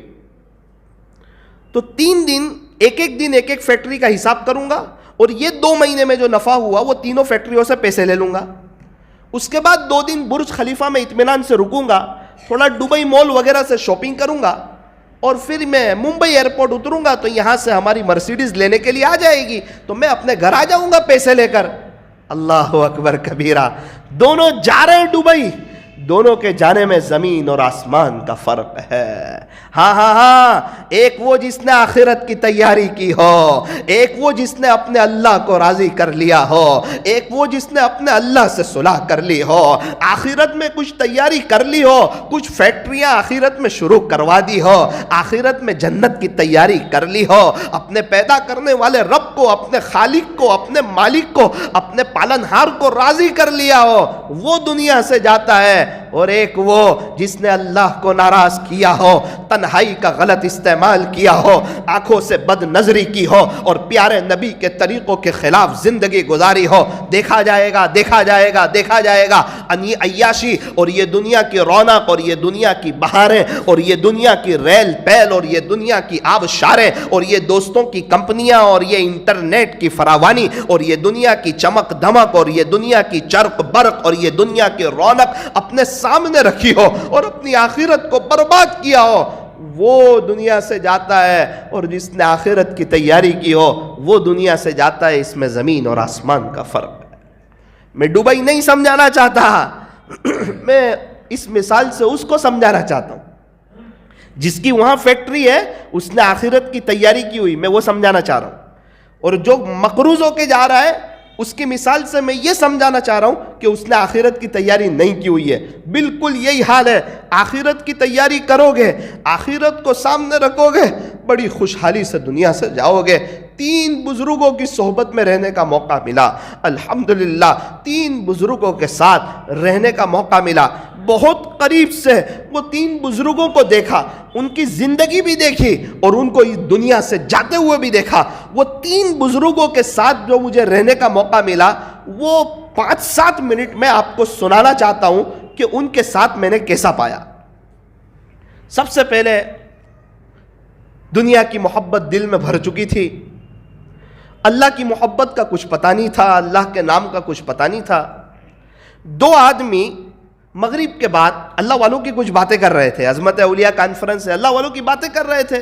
تو 3 دن ایک ایک فیکٹری کا حساب کروں گا, اور یہ 2 مہینے میں جو نفع ہوا وہ تینوں فیکٹریوں سے پیسے لے لوں گا. اس کے بعد 2 دن برج خلیفہ میں اطمینان سے رکوں گا, تھوڑا دبئی مال وغیرہ سے شاپنگ کروں گا, اور پھر میں ممبئی ایئرپورٹ اتروں گا, تو یہاں سے ہماری مرسیڈیز لینے کے لیے آ جائے گی, تو میں اپنے گھر آ جاؤں گا پیسے لے کر. اللہ اکبر کبیرہ. دونوں جا رہے ہیں دبئی, دونوں کے جانے میں زمین اور آسمان کا فرق ہے. ہاں, ایک وہ جس نے آخرت کی تیاری کی ہو, ایک وہ جس نے اپنے اللہ کو راضی کر لیا ہو, ایک وہ جس نے اپنے اللہ سے صلح کر لی ہو, آخرت میں کچھ تیاری کر لی ہو, کچھ فیکٹریاں آخرت میں شروع کروا دی ہو, آخرت میں جنت کی تیاری کر لی ہو, اپنے پیدا کرنے والے رب کو, اپنے خالق کو, اپنے مالک کو, اپنے پالنہار کو راضی کر لیا ہو, وہ دنیا سے جاتا ہے. اور ایک وہ جس نے اللہ کو ناراض کیا ہو, تنہائی کا غلط استعمال کیا ہو, آنکھوں سے بد نظری کی ہو, اور پیارے نبی کے طریقوں کے خلاف زندگی گزاری ہو. دیکھا جائے گا عیاشی اور یہ دنیا کی رونق اور یہ دنیا کی بہاریں اور یہ دنیا کی ریل پیل اور یہ دنیا کی آبشاریں اور یہ دوستوں کی کمپنیاں اور یہ انٹرنیٹ کی فراوانی اور یہ دنیا کی چمک دمک اور یہ دنیا کی چرق برق اور یہ دنیا کی رونق اپنے سامنے رکھی ہو اور اپنی آخرت کو برباد کیا ہو, وہ دنیا سے جاتا ہے. اور جس نے آخرت کی تیاری کی ہو وہ دنیا سے جاتا ہے. اس میں زمین اور آسمان کا فرق ہے. میں دبئی نہیں سمجھانا چاہتا, میں اس مثال سے اس کو سمجھانا چاہتا ہوں جس کی وہاں فیکٹری ہے, اس نے آخرت کی تیاری کی ہوئی, میں وہ سمجھانا چاہ رہا ہوں. اور جو مقروض ہو کے جا رہا ہے اس کی مثال سے میں یہ سمجھانا چاہ رہا ہوں کہ اس نے آخرت کی تیاری نہیں کی ہوئی ہے. بالکل یہی حال ہے. آخرت کی تیاری کرو گے, آخرت کو سامنے رکھو گے, بڑی خوشحالی سے دنیا سے جاؤ گے. 3 بزرگوں کی صحبت میں رہنے کا موقع ملا, الحمدللہ 3 بزرگوں کے ساتھ رہنے کا موقع ملا. بہت قریب سے وہ 3 بزرگوں کو دیکھا, ان کی زندگی بھی دیکھی اور ان کو اس دنیا سے جاتے ہوئے بھی دیکھا. وہ 3 بزرگوں کے ساتھ جو مجھے رہنے کا موقع ملا, وہ 5-7 منٹ میں آپ کو سنانا چاہتا ہوں کہ ان کے ساتھ میں نے کیسا پایا. سب سے پہلے دنیا کی محبت دل میں بھر چکی تھی, اللہ کی محبت کا کچھ پتہ نہیں تھا, اللہ کے نام کا کچھ پتہ نہیں تھا. 2 آدمی مغرب کے بعد اللہ والوں کی کچھ باتیں کر رہے تھے, عظمت اولیاء کانفرنس ہے, اللہ والوں کی باتیں کر رہے تھے.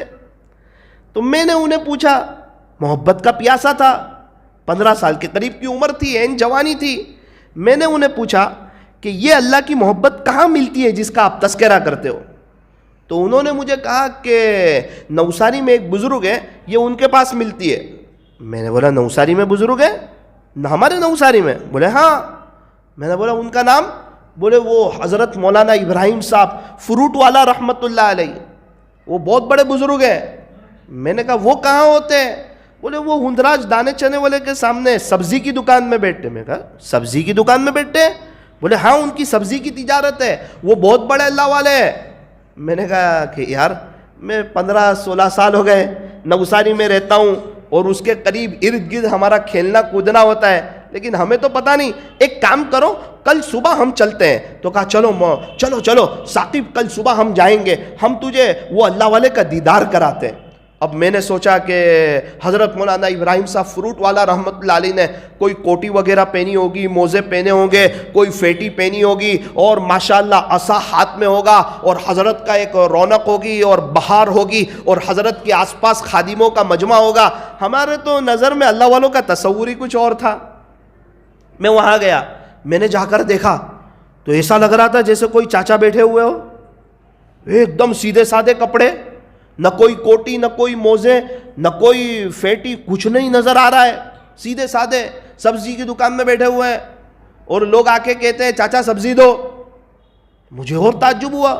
تو میں نے انہیں پوچھا, محبت کا پیاسا تھا, 15 سال کے قریب کی عمر تھی, این جوانی تھی. میں نے انہیں پوچھا کہ یہ اللہ کی محبت کہاں ملتی ہے جس کا آپ تذکرہ کرتے ہو؟ تو انہوں نے مجھے کہا کہ نوساری میں ایک بزرگ ہے, یہ ان کے پاس ملتی ہے. میں نے بولا نوساری میں بزرگ ہے؟ ہمارے نوساری میں؟ بولے ہاں. میں نے بولا ان کا نام؟ بولے وہ حضرت مولانا ابراہیم صاحب فروٹ والا رحمت اللہ علیہ, وہ بہت بڑے بزرگ ہیں. میں نے کہا وہ کہاں ہوتے ہیں؟ بولے وہ ہندراج دانے چنے والے کے سامنے سبزی کی دکان میں بیٹھتے. میں کہا سبزی کی دکان میں بیٹھتے ہیں؟ بولے ہاں, ان کی سبزی کی تجارت ہے, وہ بہت بڑے اللہ والے ہیں. میں نے کہا کہ یار میں 15-16 سال ہو گئے نوساری میں رہتا ہوں اور اس کے قریب ارد گرد ہمارا کھیلنا کودنا ہوتا ہے, لیکن ہمیں تو پتہ نہیں. ایک کام کرو, کل صبح ہم چلتے ہیں. تو کہا چلو ثاقب, کل صبح ہم جائیں گے, ہم تجھے وہ اللہ والے کا دیدار کراتے ہیں. اب میں نے سوچا کہ حضرت مولانا ابراہیم صاحب فروٹ والا رحمت اللہ علیہ نے کوئی کوٹی وغیرہ پہنی ہوگی، موزے پہنے ہوں گے، کوئی فیٹی پہنی ہوگی اور ماشاءاللہ عصا ہاتھ میں ہوگا اور حضرت کا ایک رونق ہوگی اور بہار ہوگی اور حضرت کے آس پاس خادموں کا مجمع ہوگا. ہمارے تو نظر میں اللہ والوں کا تصور ہی کچھ اور تھا. میں وہاں گیا، میں نے جا کر دیکھا تو ایسا لگ رہا تھا جیسے کوئی چاچا بیٹھے ہوئے ہو، ایک دم سیدھے سادے کپڑے، نہ کوئی کوٹی، نہ کوئی موزے، نہ کوئی فیٹی، کچھ نہیں نظر آ رہا ہے. سیدھے سادے سبزی کی دکان میں بیٹھے ہوئے ہیں اور لوگ آ کے کہتے ہیں چاچا سبزی دو. مجھے اور تعجب ہوا.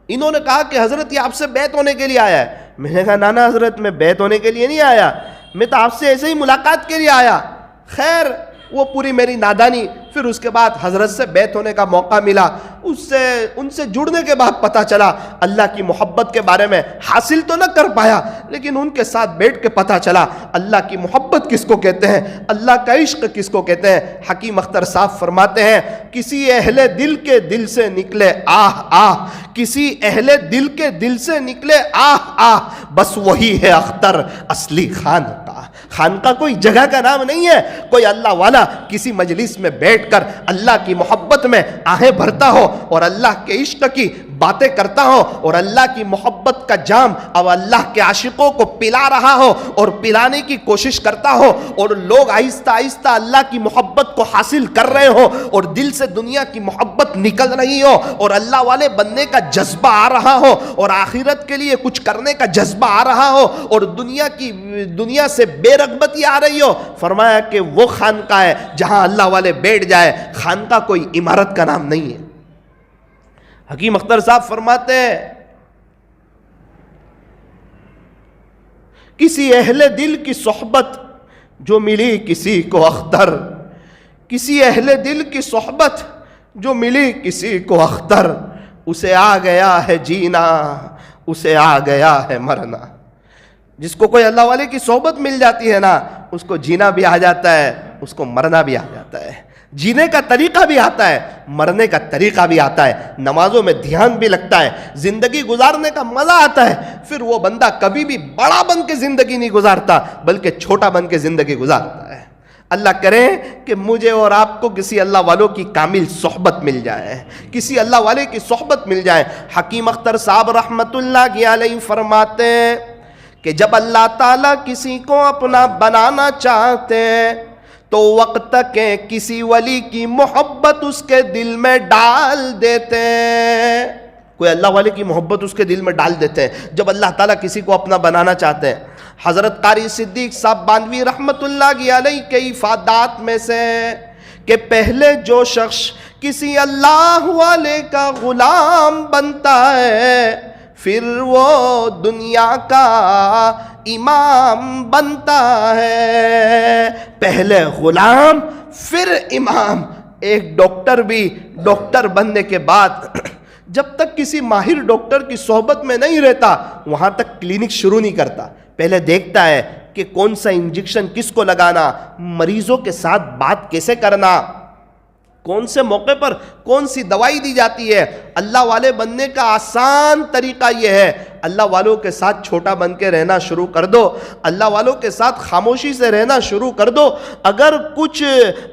انہوں نے کہا کہ حضرت یہ آپ سے بیعت ہونے کے لیے آیا ہے. میں نے کہا نانا حضرت میں بیعت ہونے کے لیے نہیں آیا، میں تو آپ سے ایسے ہی ملاقات کے لیے آیا. خیر وہ پوری میری نادانی. پھر اس کے بعد حضرت سے بیعت ہونے کا موقع ملا. ان سے جڑنے کے بعد پتہ چلا اللہ کی محبت کے بارے میں. حاصل تو نہ کر پایا لیکن ان کے ساتھ بیٹھ کے پتہ چلا اللہ کی محبت کس کو کہتے ہیں، اللہ کا عشق کس کو کہتے ہیں. حکیم اختر صاحب فرماتے ہیں کسی اہل دل کے دل سے نکلے آہ آہ، کسی اہل دل کے دل سے نکلے آہ آہ، بس وہی ہے اختر اصلی خانقاہ. خانقاہ کوئی جگہ کا نام نہیں ہے. کوئی اللہ والا کسی مجلس میں بیٹھ کر اللہ کی محبت میں آہیں بھرتا ہو اور اللہ کے عشق کی باتیں کرتا ہو اور اللہ کی محبت کا جام اب اللہ کے عاشقوں کو پلا رہا ہو اور پلانے کی کوشش کرتا ہو اور لوگ آہستہ آہستہ اللہ کی محبت کو حاصل کر رہے ہو اور دل سے دنیا کی محبت نکل رہی ہو اور اللہ والے بننے کا جذبہ آ رہا ہو اور آخرت کے لیے کچھ کرنے کا جذبہ آ رہا ہو اور دنیا سے بے رغبتی آ رہی ہو. فرمایا کہ وہ خانقاہ ہے جہاں اللہ والے بیٹھ جائے. خانقاہ کوئی عمارت کا نام نہیں ہے. حکیم اختر صاحب فرماتے ہیں کسی اہل دل کی صحبت جو ملی کسی کو اختر، کسی اہل دل کی صحبت جو ملی کسی کو اختر، اسے آ گیا ہے جینا، اسے آ گیا ہے مرنا. جس کو کوئی اللہ والے کی صحبت مل جاتی ہے نا، اس کو جینا بھی آ جاتا ہے، اس کو مرنا بھی آ جاتا ہے. جینے کا طریقہ بھی آتا ہے، مرنے کا طریقہ بھی آتا ہے. نمازوں میں دھیان بھی لگتا ہے، زندگی گزارنے کا مزہ آتا ہے. پھر وہ بندہ کبھی بھی بڑا بن کے زندگی نہیں گزارتا بلکہ چھوٹا بن کے زندگی گزارتا ہے. اللہ کرے کہ مجھے اور آپ کو کسی اللہ والوں کی کامل صحبت مل جائے، کسی اللہ والے کی صحبت مل جائے. حکیم اختر صاحب رحمت اللہ علیہ فرماتے ہیں کہ جب اللہ تعالیٰ کسی کو اپنا بنانا چاہتے ہیں تو وقت کے کسی ولی کی محبت اس کے دل میں ڈال دیتے ہیں. کوئی اللہ والے کی محبت اس کے دل میں ڈال دیتے ہیں جب اللہ تعالیٰ کسی کو اپنا بنانا چاہتے ہیں. حضرت قاری صدیق صاحب باندوی رحمت اللہ علیہ کے افادات میں سے کہ پہلے جو شخص کسی اللہ والے کا غلام بنتا ہے پھر وہ دنیا کا امام بنتا ہے. پہلے غلام پھر امام. ایک ڈاکٹر بھی ڈاکٹر بننے کے بعد جب تک کسی ماہر ڈاکٹر کی صحبت میں نہیں رہتا وہاں تک کلینک شروع نہیں کرتا. پہلے دیکھتا ہے کہ کون سا انجیکشن کس کو لگانا، مریضوں کے ساتھ بات کیسے کرنا، کون سے موقع پر کون سی دوائی دی جاتی ہے. اللہ والے بننے کا آسان طریقہ یہ ہے، اللہ والوں کے ساتھ چھوٹا بن کے رہنا شروع کر دو، اللہ والوں کے ساتھ خاموشی سے رہنا شروع کر دو. اگر کچھ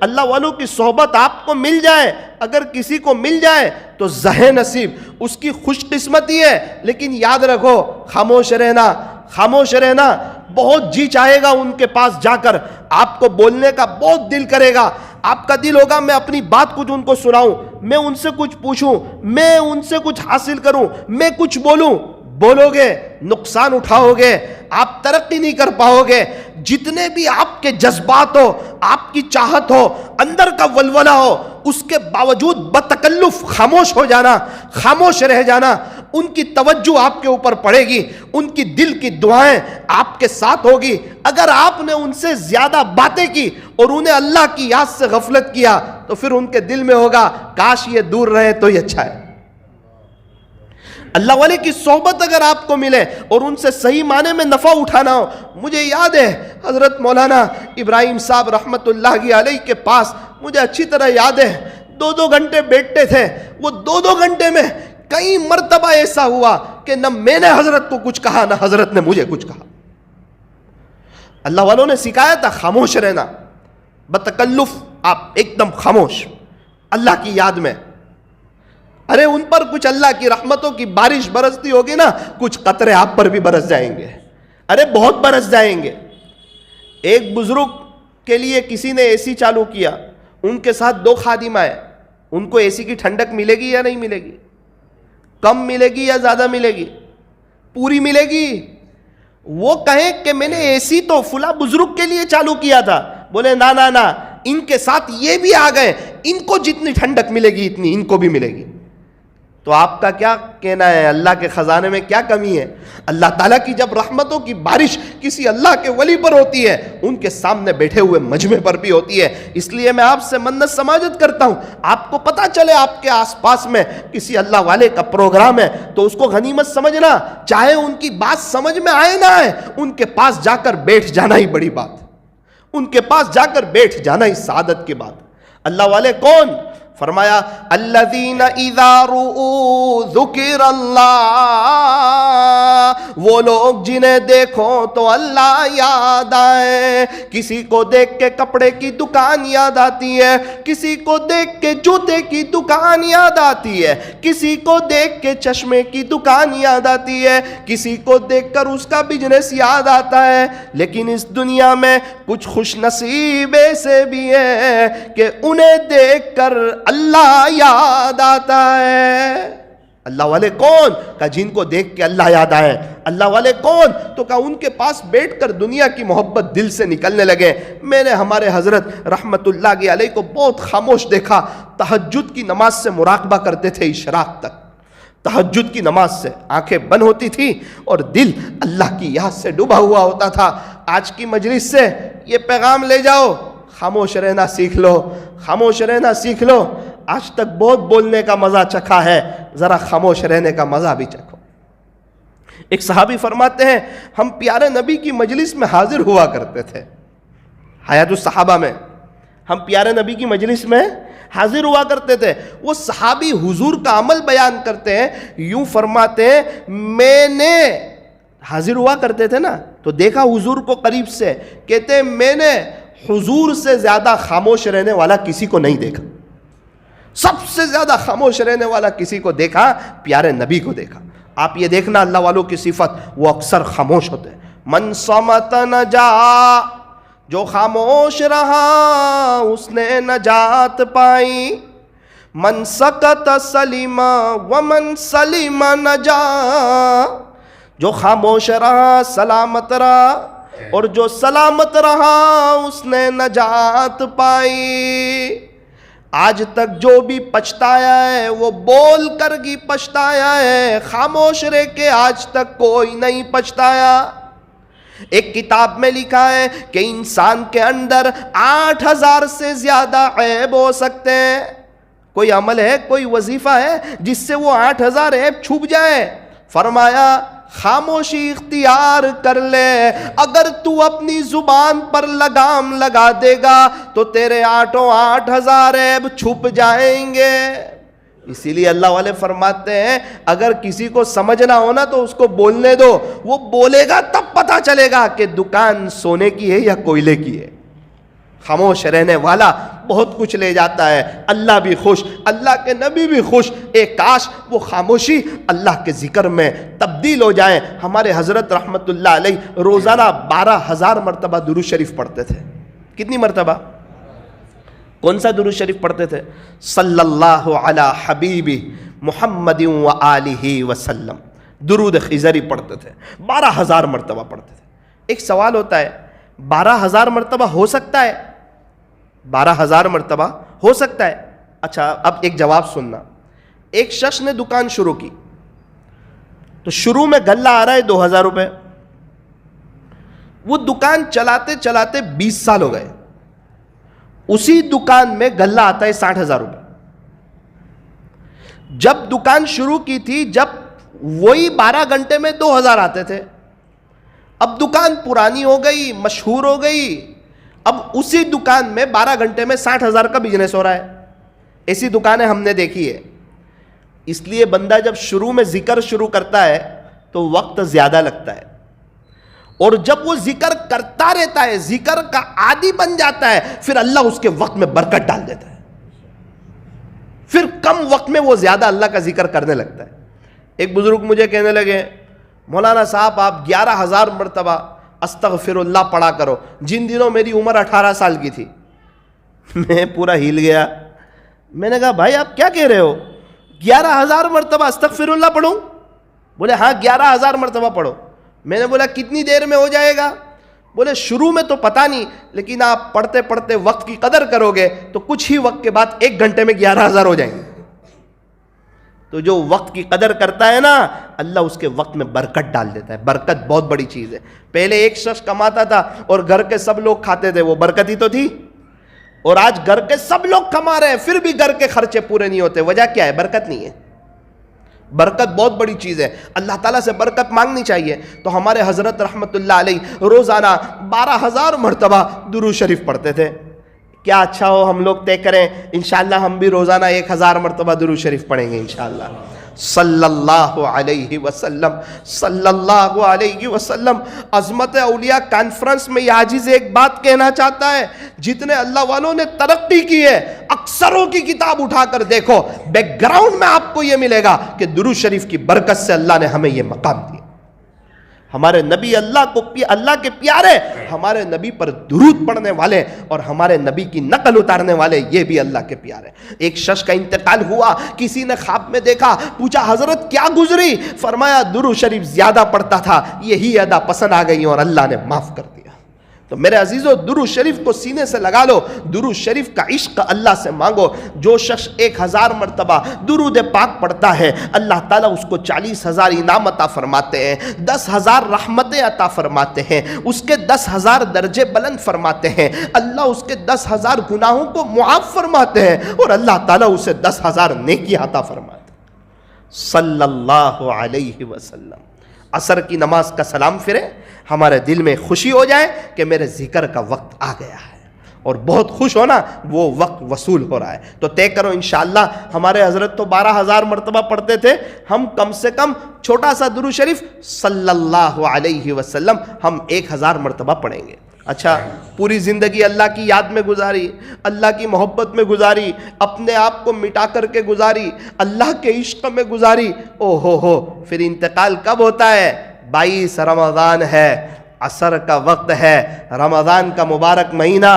اللہ والوں کی صحبت آپ کو مل جائے، اگر کسی کو مل جائے تو زہ نصیب، اس کی خوش قسمتی ہے. لیکن یاد رکھو خاموش رہنا، خاموش رہنا. بہت جی چاہے گا ان کے پاس جا کر، آپ کو بولنے کا بہت دل کرے گا، آپ کا دل ہوگا میں اپنی بات کچھ ان کو سناؤں، میں ان سے کچھ پوچھوں، میں ان سے کچھ حاصل کروں، میں کچھ بولوں. بولو گے نقصان اٹھاؤ گے، آپ ترقی نہیں کر پاؤ گے. جتنے بھی آپ کے جذبات ہو، آپ کی چاہت ہو، اندر کا ولولہ ہو، اس کے باوجود بتکلف خاموش ہو جانا، خاموش رہ جانا. ان کی توجہ آپ کے اوپر پڑے گی، ان کی دل کی دعائیں آپ کے ساتھ ہوگی. اگر آپ نے ان سے زیادہ باتیں کی اور انہیں اللہ کی یاد سے غفلت کیا تو پھر ان کے دل میں ہوگا کاش یہ دور رہے تو یہ اچھا ہے. اللہ والے کی صحبت اگر آپ کو ملے اور ان سے صحیح معنی میں نفع اٹھانا ہو. مجھے یاد ہے حضرت مولانا ابراہیم صاحب رحمت اللہ علیہ کے پاس مجھے اچھی طرح یاد ہے 2 گھنٹے بیٹھتے تھے. وہ 2 گھنٹے میں کئی مرتبہ ایسا ہوا کہ نہ میں نے حضرت کو کچھ کہا نہ حضرت نے مجھے کچھ کہا. اللہ والوں نے سکھایا تھا خاموش رہنا، بتکلف آپ ایک دم خاموش اللہ کی یاد میں. ارے ان پر کچھ اللہ کی رحمتوں کی بارش برستی ہوگی نا، کچھ قطرے آپ پر بھی برس جائیں گے، ارے بہت برس جائیں گے. ایک بزرگ کے لیے کسی نے اے سی چالو کیا، ان کے ساتھ 2 خادم آئے. ان کو اے سی کی ٹھنڈک ملے گی یا نہیں ملے گی؟ کم ملے گی یا زیادہ ملے گی؟ پوری ملے گی. وہ کہیں کہ میں نے اے سی تو فلاں بزرگ کے لیے چالو کیا تھا، بولے نا نا نا، ان کے ساتھ یہ بھی آ گئے، ان کو جتنی ٹھنڈک ملے گی اتنی ان کو بھی ملے گی. تو آپ کا کیا کہنا ہے؟ اللہ کے خزانے میں کیا کمی ہے؟ اللہ تعالیٰ کی جب رحمتوں کی بارش کسی اللہ کے ولی پر ہوتی ہے، ان کے سامنے بیٹھے ہوئے مجمع پر بھی ہوتی ہے. اس لیے میں آپ سے منت سماجت کرتا ہوں، آپ کو پتا چلے آپ کے آس پاس میں کسی اللہ والے کا پروگرام ہے تو اس کو غنیمت سمجھنا، چاہے ان کی بات سمجھ میں آئے نہ آئے، ان کے پاس جا کر بیٹھ جانا ہی بڑی بات، ان کے پاس جا کر بیٹھ جانا ہی سعادت کی بات. اللہ والے کون؟ فرمایا الذین اذا رؤوا ذکر اللہ، وہ لوگ جنہیں دیکھو تو اللہ یاد آئے. کسی کو دیکھ کے کپڑے کی دکان یاد آتی ہے، کسی کو دیکھ کے جوتے کی دکان یاد آتی ہے، کسی کو دیکھ کے چشمے کی دکان یاد آتی ہے، کسی کو دیکھ کر اس کا بزنس یاد آتا ہے. لیکن اس دنیا میں کچھ خوش نصیب ایسے بھی ہیں کہ انہیں دیکھ کر اللہ یاد آتا ہے. اللہ والے کون؟ کہ جن کو دیکھ کے اللہ یاد آئے. اللہ والے کون؟ تو کہ ان کے پاس بیٹھ کر دنیا کی محبت دل سے نکلنے لگے. میں نے ہمارے حضرت رحمت اللہ علیہ کو بہت خاموش دیکھا، تہجد کی نماز سے مراقبہ کرتے تھے اشراق تک. تہجد کی نماز سے آنکھیں بند ہوتی تھی اور دل اللہ کی یاد سے ڈوبا ہوا ہوتا تھا. آج کی مجلس سے یہ پیغام لے جاؤ، خاموش رہنا سیکھ لو، خاموش رہنا سیکھ لو. آج تک بہت بولنے کا مزہ چکھا ہے، ذرا خاموش رہنے کا مزہ بھی چکھو. ایک صحابی فرماتے ہیں ہم پیارے نبی کی مجلس میں حاضر ہوا کرتے تھے. حیات الصحابہ میں ہم پیارے نبی کی مجلس میں حاضر ہوا کرتے تھے. وہ صحابی حضور کا عمل بیان کرتے ہیں، یوں فرماتے ہیں میں نے حاضر ہوا کرتے تھے نا تو دیکھا حضور کو قریب سے، کہتے ہیں میں نے حضور سے زیادہ خاموش رہنے والا کسی کو نہیں دیکھا. سب سے زیادہ خاموش رہنے والا کسی کو دیکھا؟ پیارے نبی کو دیکھا. آپ یہ دیکھنا اللہ والوں کی صفت، وہ اکثر خاموش ہوتے ہیں. من صمت نجا، جو خاموش رہا اس نے نجات پائی. من سکت سلیم ومن سلیم نجا، جو خاموش رہا سلامت رہا اور جو سلامت رہا اس نے نجات پائی. آج تک جو بھی پچھتایا ہے وہ بول کر ہی پچھتایا ہے، خاموش رہ کے آج تک کوئی نہیں پچھتایا. ایک کتاب میں لکھا ہے کہ انسان کے اندر 8000 سے زیادہ عیب ہو سکتے ہیں. کوئی عمل ہے، کوئی وظیفہ ہے جس سے وہ 8000 عیب چھپ جائے؟ فرمایا خاموشی اختیار کر لے. اگر تو اپنی زبان پر لگام لگا دے گا تو تیرے 8000 عیب چھپ جائیں گے. اسی لیے اللہ والے فرماتے ہیں اگر کسی کو سمجھنا ہونا تو اس کو بولنے دو، وہ بولے گا تب پتا چلے گا کہ دکان سونے کی ہے یا کوئلے کی ہے. خاموش رہنے والا بہت کچھ لے جاتا ہے. اللہ بھی خوش، اللہ کے نبی بھی خوش. ایک کاش وہ خاموشی اللہ کے ذکر میں تبدیل ہو جائے. ہمارے حضرت رحمت اللہ علیہ روزانہ 12000 مرتبہ درود شریف پڑھتے تھے. کتنی مرتبہ؟ کون سا درود شریف پڑھتے تھے؟ صلی اللہ علی حبیبی محمد و آلہ وسلم. درود خضری پڑھتے تھے، 12000 مرتبہ پڑھتے تھے. ایک سوال ہوتا ہے 12000 مرتبہ ہو سکتا ہے؟ 12000 مرتبہ ہو سکتا ہے. اچھا اب ایک جواب سننا. ایک شخص نے دکان شروع کی تو شروع میں غلہ آ رہا ہے 2000 روپے. وہ دکان چلاتے چلاتے 20 سال ہو گئے، اسی دکان میں غلہ آتا ہے 60000 روپے. جب دکان شروع کی تھی جب وہی 12 گھنٹے میں 2000 آتے تھے. اب دکان پرانی ہو گئی، مشہور ہو گئی، اب اسی دکان میں 12 گھنٹے میں 60000 کا بزنس ہو رہا ہے. ایسی دکانیں ہم نے دیکھی ہے. اس لیے بندہ جب شروع میں ذکر شروع کرتا ہے تو وقت زیادہ لگتا ہے. اور جب وہ ذکر کرتا رہتا ہے، ذکر کا عادی بن جاتا ہے، پھر اللہ اس کے وقت میں برکت ڈال دیتا ہے، پھر کم وقت میں وہ زیادہ اللہ کا ذکر کرنے لگتا ہے۔ ایک بزرگ مجھے کہنے لگے، مولانا صاحب آپ 11,000 مرتبہ استغفر اللہ پڑھا کرو۔ جن دنوں میری عمر 18 سال کی تھی، میں پورا ہل گیا۔ میں نے کہا بھائی آپ کیا کہہ رہے ہو، 11,000 مرتبہ استغفر اللہ پڑھوں؟ بولے ہاں 11,000 مرتبہ پڑھو۔ میں نے بولا کتنی دیر میں ہو جائے گا؟ بولے شروع میں تو پتہ نہیں، لیکن آپ پڑھتے پڑھتے وقت کی قدر کرو گے تو کچھ ہی وقت کے بعد 1 گھنٹے میں 11,000 ہو جائیں گے۔ تو جو وقت کی قدر کرتا ہے نا، اللہ اس کے وقت میں برکت ڈال دیتا ہے۔ برکت بہت بڑی چیز ہے۔ پہلے ایک شخص کماتا تھا اور گھر کے سب لوگ کھاتے تھے، وہ برکت ہی تو تھی۔ اور آج گھر کے سب لوگ کما رہے ہیں پھر بھی گھر کے خرچے پورے نہیں ہوتے، وجہ کیا ہے؟ برکت نہیں ہے۔ برکت بہت بڑی چیز ہے، اللہ تعالیٰ سے برکت مانگنی چاہیے۔ تو ہمارے حضرت رحمت اللہ علیہ روزانہ 12,000 مرتبہ درود شریف پڑھتے تھے۔ کیا اچھا ہو ہم لوگ طے کریں انشاءاللہ ہم بھی روزانہ 1,000 مرتبہ درود شریف پڑھیں گے انشاءاللہ۔ صلی اللہ علیہ وسلم، صلی اللہ علیہ وسلم۔ عظمت اولیاء کانفرنس میں یہ عاجز ایک بات کہنا چاہتا ہے، جتنے اللہ والوں نے ترقی کی ہے اکثروں کی کتاب اٹھا کر دیکھو، بیک گراؤنڈ میں آپ کو یہ ملے گا کہ درود شریف کی برکت سے اللہ نے ہمیں یہ مقام دیا۔ ہمارے نبی اللہ کے پیارے، ہمارے نبی پر درود پڑھنے والے اور ہمارے نبی کی نقل اتارنے والے، یہ بھی اللہ کے پیارے۔ ایک شخص کا انتقال ہوا، کسی نے خواب میں دیکھا، پوچھا حضرت کیا گزری؟ فرمایا درود شریف زیادہ پڑھتا تھا، یہی ادا پسند آ گئی اور اللہ نے معاف کر دیا۔ تو میرے عزیزو درود شریف کو سینے سے لگا لو، درود شریف کا عشق اللہ سے مانگو۔ جو شخص 1,000 مرتبہ درود پاک پڑھتا ہے اللہ تعالیٰ اس کو 40,000 انعام عطا فرماتے ہیں، 10,000 رحمتیں عطا فرماتے ہیں، اس کے 10,000 درجے بلند فرماتے ہیں، اللہ اس کے 10,000 گناہوں کو معاف فرماتے ہیں، اور اللہ تعالیٰ اسے 10,000 نیکی عطا فرماتے ہیں۔ صلی اللہ علیہ وسلم۔ عصر کی نماز کا سلام پھرے، ہمارے دل میں خوشی ہو جائے کہ میرے ذکر کا وقت آ گیا ہے، اور بہت خوش ہونا وہ وقت وصول ہو رہا ہے۔ تو طے کرو انشاءاللہ، ہمارے حضرت تو 12,000 مرتبہ پڑھتے تھے، ہم کم سے کم چھوٹا سا درود شریف صلی اللہ علیہ وسلم ہم 1,000 مرتبہ پڑھیں گے۔ اچھا، پوری زندگی اللہ کی یاد میں گزاری، اللہ کی محبت میں گزاری، اپنے آپ کو مٹا کر کے گزاری، اللہ کے عشق میں گزاری، او ہو، پھر انتقال کب ہوتا ہے؟ 22 رمضان ہے، عصر کا وقت ہے، رمضان کا مبارک مہینہ،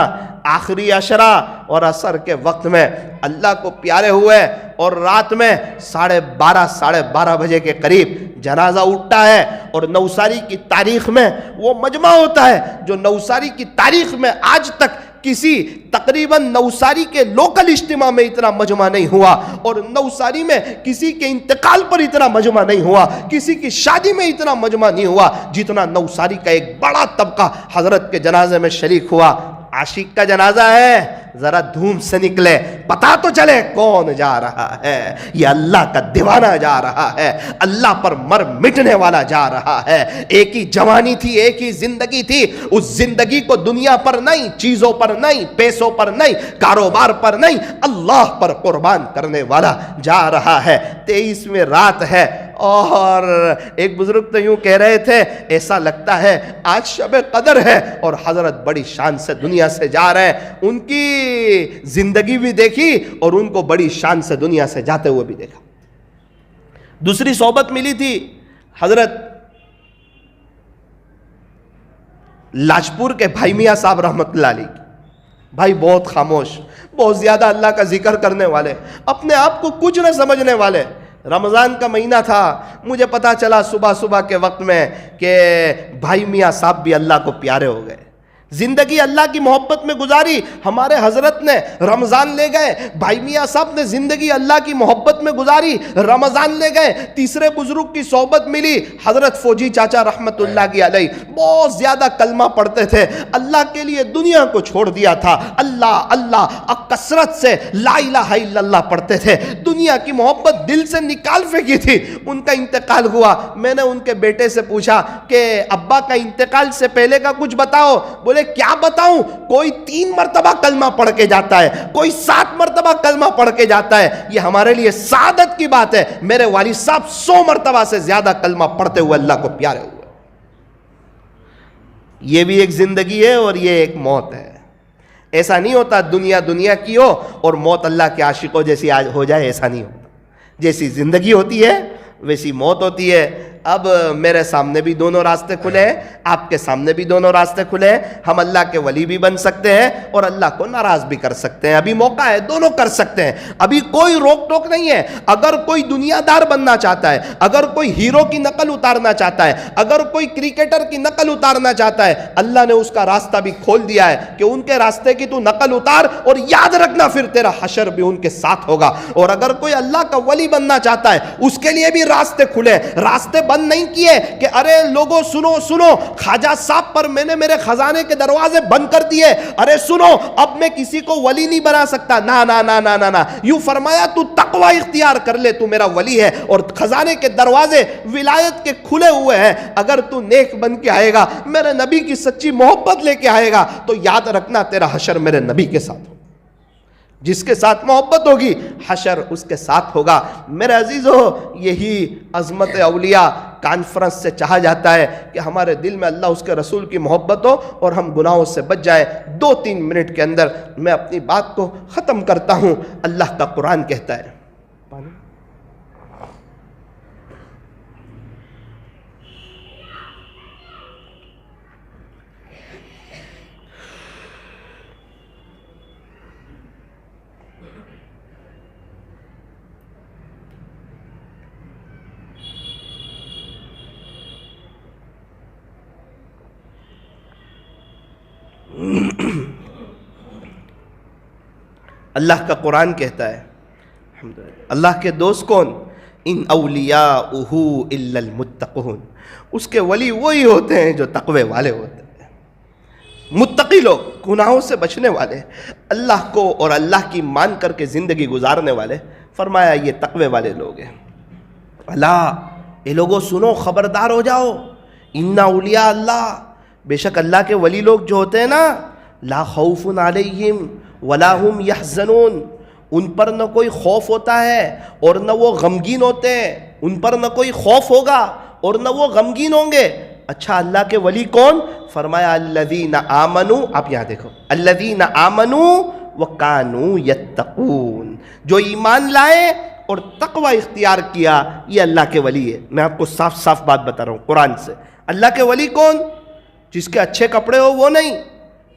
آخری عشرہ اور عصر کے وقت میں اللہ کو پیارے ہوئے، اور رات میں 12:30 بجے کے قریب جنازہ اٹھتا ہے، اور نوساری کی تاریخ میں وہ مجمع ہوتا ہے جو نوساری کی تاریخ میں آج تک کسی تقریباً نوساری کے لوکل اجتماع میں اتنا مجمع نہیں ہوا، اور نوساری میں کسی کے انتقال پر اتنا مجمع نہیں ہوا، کسی کی شادی میں اتنا مجمع نہیں ہوا جتنا نوساری کا ایک بڑا طبقہ حضرت کے جنازے میں شریک ہوا۔ عاشق کا جنازہ ہے، ذرا دھوم سے نکلے، پتا تو چلے کون جا رہا ہے۔ یہ اللہ کا دیوانہ جا رہا ہے، اللہ پر مر مٹنے والا جا رہا ہے۔ ایک ہی جوانی تھی، ایک ہی زندگی تھی، اس زندگی کو دنیا پر نہیں، چیزوں پر نہیں، پیسوں پر نہیں، کاروبار پر نہیں، اللہ پر قربان کرنے والا جا رہا ہے۔ 23ویں رات ہے، اور ایک بزرگ تو یوں کہہ رہے تھے ایسا لگتا ہے آج شب قدر ہے، اور حضرت بڑی شان سے دنیا سے جا رہے ہیں۔ ان کی زندگی بھی دیکھی اور ان کو بڑی شان سے دنیا سے جاتے ہوئے بھی دیکھا۔ دوسری صحبت ملی تھی حضرت لاجپور کے بھائی میاں صاحب رحمت اللہ علیہ کی۔ بھائی بہت خاموش، بہت زیادہ اللہ کا ذکر کرنے والے، اپنے آپ کو کچھ نہ سمجھنے والے۔ رمضان کا مہینہ تھا، مجھے پتا چلا صبح کے وقت میں کہ بھائی میاں صاحب بھی اللہ کو پیارے ہو گئے، زندگی اللہ کی محبت میں گزاری۔ ہمارے حضرت نے رمضان لے گئے، بھائی میاں صاحب نے زندگی اللہ کی محبت میں گزاری، رمضان لے گئے۔ تیسرے بزرگ کی صحبت ملی حضرت فوجی چاچا رحمت اللہ کی علیہ، بہت زیادہ کلمہ پڑھتے تھے، اللہ کے لیے دنیا کو چھوڑ دیا تھا، اللہ اللہ کثرت سے لا الہ الا اللہ پڑھتے تھے، دنیا کی محبت دل سے نکال پھینکی تھی۔ ان کا انتقال ہوا، میں نے ان کے بیٹے سے پوچھا کہ ابا کا انتقال سے پہلے کا کچھ بتاؤ۔ بولے کیا بتاؤں، کوئی 3 مرتبہ کلمہ پڑھ کے جاتا ہے، کوئی 7 مرتبہ کلمہ پڑھ کے جاتا ہے، یہ ہمارے لیے سعادت کی بات ہے۔ میرے والد صاحب 100 مرتبہ سے زیادہ کلمہ پڑھتے ہوئے اللہ کو پیارے ہوئے۔ یہ بھی ایک زندگی ہے اور یہ ایک موت ہے. ایسا نہیں ہوتا دنیا دنیا کی ہو اور موت اللہ کے عاشقوں جیسی ہو جائے, ایسا نہیں ہوتا. جیسی زندگی ہوتی ہے ویسی موت ہوتی ہے. اب میرے سامنے بھی دونوں راستے کھلے ہیں, آپ کے سامنے بھی دونوں راستے کھلے ہیں. ہم اللہ کے ولی بھی بن سکتے ہیں اور اللہ کو ناراض بھی کر سکتے ہیں. ابھی موقع ہے, دونوں کر سکتے ہیں. ابھی کوئی روک ٹوک نہیں ہے. اگر کوئی دنیا دار بننا چاہتا ہے, اگر کوئی ہیرو کی نقل اتارنا چاہتا ہے, اگر کوئی کرکٹر کی نقل اتارنا چاہتا ہے, اللہ نے اس کا راستہ بھی کھول دیا ہے کہ ان کے راستے کی تو نقل اتار, اور یاد رکھنا پھر تیرا حشر بھی ان کے ساتھ ہوگا. اور اگر کوئی اللہ کا ولی بننا چاہتا ہے اس کے لیے بھی راستے کھلے. راستے بند نہیں کیے کہ ارے لوگوں سنو خواجہ صاحب پر میں نے میرے خزانے کے دروازے بند کر دیے, ارے سنو اب میں کسی کو ولی نہیں بنا سکتا. نا نا نا نا نا نا, یوں فرمایا تو تقوی اختیار کر لے, تو میرا ولی ہے اور خزانے کے دروازے ولایت کے کھلے ہوئے ہیں. اگر تو نیک بن کے آئے گا, میرے نبی کی سچی محبت لے کے آئے گا, تو یاد رکھنا تیرا حشر میرے نبی کے ساتھ ہوگا. جس کے ساتھ محبت ہوگی حشر اس کے ساتھ ہوگا. میرے عزیزو, یہی عظمت اولیاء کانفرنس سے چاہا جاتا ہے کہ ہمارے دل میں اللہ اس کے رسول کی محبت ہو اور ہم گناہوں سے بچ جائے. 2-3 منٹ کے اندر میں اپنی بات کو ختم کرتا ہوں. اللہ کا قرآن کہتا ہے, اللہ کا قرآن کہتا ہے, اللہ کے دوست کون؟ ان اولیاءہ الا المتقون, اس کے ولی وہی ہوتے ہیں جو تقوی والے ہوتے ہیں. متقی لوگ, گناہوں سے بچنے والے, اللہ کو اور اللہ کی مان کر کے زندگی گزارنے والے. فرمایا یہ تقوی والے لوگ ہیں. اللہ, اے لوگوں سنو, خبردار ہو جاؤ. ان اولیاء اللہ, بے شک اللہ کے ولی لوگ جو ہوتے ہیں نا, لا خوف علیہم ولا هم یحزنون, ان پر نہ کوئی خوف ہوتا ہے اور نہ وہ غمگین ہوتے ہیں. ان پر نہ کوئی خوف ہوگا اور نہ وہ غمگین ہوں گے. اچھا, اللہ کے ولی کون؟ فرمایا الذین آمنوا. آپ یہاں دیکھو, الذین آمنوا وکانوا یتقون, جو ایمان لائے اور تقوی اختیار کیا, یہ اللہ کے ولی ہے. میں آپ کو صاف صاف بات بتا رہا ہوں قرآن سے. اللہ کے ولی کون؟ جس کے اچھے کپڑے ہو وہ نہیں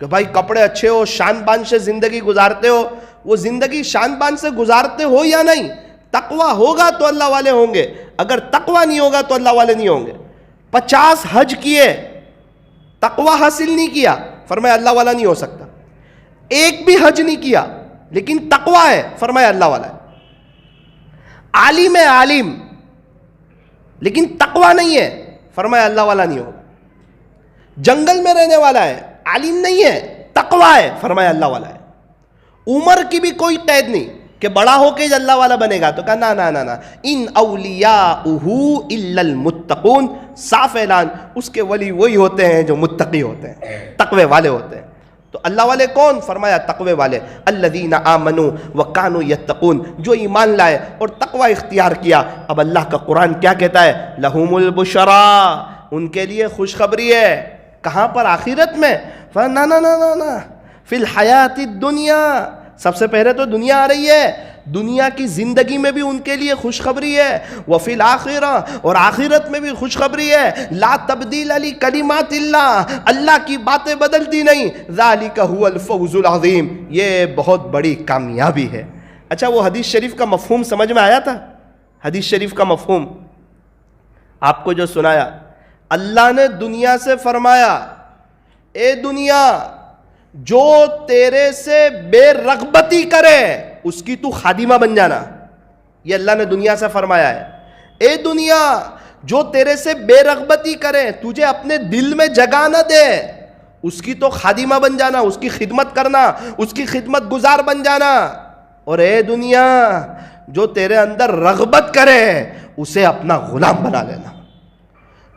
کہ بھائی کپڑے اچھے ہو, شان بان سے زندگی گزارتے ہو. وہ زندگی شان بان سے گزارتے ہو یا نہیں, تقوی ہوگا تو اللہ والے ہوں گے. اگر تقوی نہیں ہوگا تو اللہ والے نہیں ہوں گے. 50 حج کیے, تقوی حاصل نہیں کیا, فرمایا اللہ والا نہیں ہو سکتا. ایک بھی حج نہیں کیا لیکن تقوی ہے, فرمایا اللہ والا ہے. عالم ہے عالم لیکن تقوی نہیں ہے, فرمایا اللہ والا نہیں ہوگا. جنگل میں رہنے والا ہے, عالم نہیں ہے, تقوی ہے, فرمایا اللہ والا ہے. عمر کی بھی کوئی قید نہیں کہ بڑا ہو کے اللہ والا بنے گا, تو کہا نا نا نا نا, ان اولیاءہ الا المتقون. صاف اعلان, اس کے ولی وہی ہوتے ہیں جو متقی ہوتے ہیں, تقوی والے ہوتے ہیں. تو اللہ والے کون؟ فرمایا تقوی والے. الذین آمنوا وکانوا یتقون, جو ایمان لائے اور تقوی اختیار کیا. اب اللہ کا قرآن کیا کہتا ہے؟ لہم البشرا, ان کے لیے خوشخبری ہے. کہاں پر؟ آخرت میں. نا نا نا نا نا, فی الحیات الدنیا, سب سے پہلے تو دنیا آ رہی ہے, دنیا کی زندگی میں بھی ان کے لیے خوشخبری ہے. وفی الآخرہ, اور آخرت میں بھی خوشخبری ہے. لا تبدیل لکلمات اللہ, اللہ کی باتیں بدلتی نہیں. ذالک هو الفوز العظیم, یہ بہت بڑی کامیابی ہے. اچھا, وہ حدیث شریف کا مفہوم سمجھ میں آیا تھا؟ حدیث شریف کا مفہوم آپ کو جو سنایا, اللہ نے دنیا سے فرمایا, اے دنیا, جو تیرے سے بے رغبتی کرے اس کی تو خادمہ بن جانا. یہ اللہ نے دنیا سے فرمایا ہے. اے دنیا, جو تیرے سے بے رغبتی کرے, تجھے اپنے دل میں جگہ نہ دے, اس کی تو خادمہ بن جانا, اس کی خدمت کرنا, اس کی خدمت گزار بن جانا. اور اے دنیا, جو تیرے اندر رغبت کرے اسے اپنا غلام بنا لینا.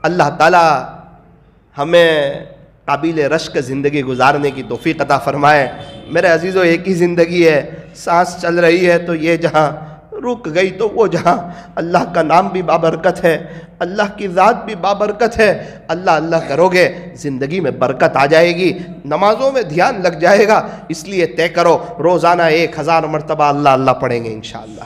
اللہ تعالی ہمیں قابل رشک زندگی گزارنے کی توفیق عطا فرمائے. میرے عزیزو, ایک ہی زندگی ہے, سانس چل رہی ہے تو یہ جہاں رک گئی تو وہ جہاں اللہ کا نام بھی بابرکت ہے، اللہ کی ذات بھی بابرکت ہے، اللہ اللہ کرو گے زندگی میں برکت آ جائے گی، نمازوں میں دھیان لگ جائے گا۔ اس لیے طے کرو روزانہ 1000 مرتبہ اللہ اللہ پڑھیں گے انشاءاللہ۔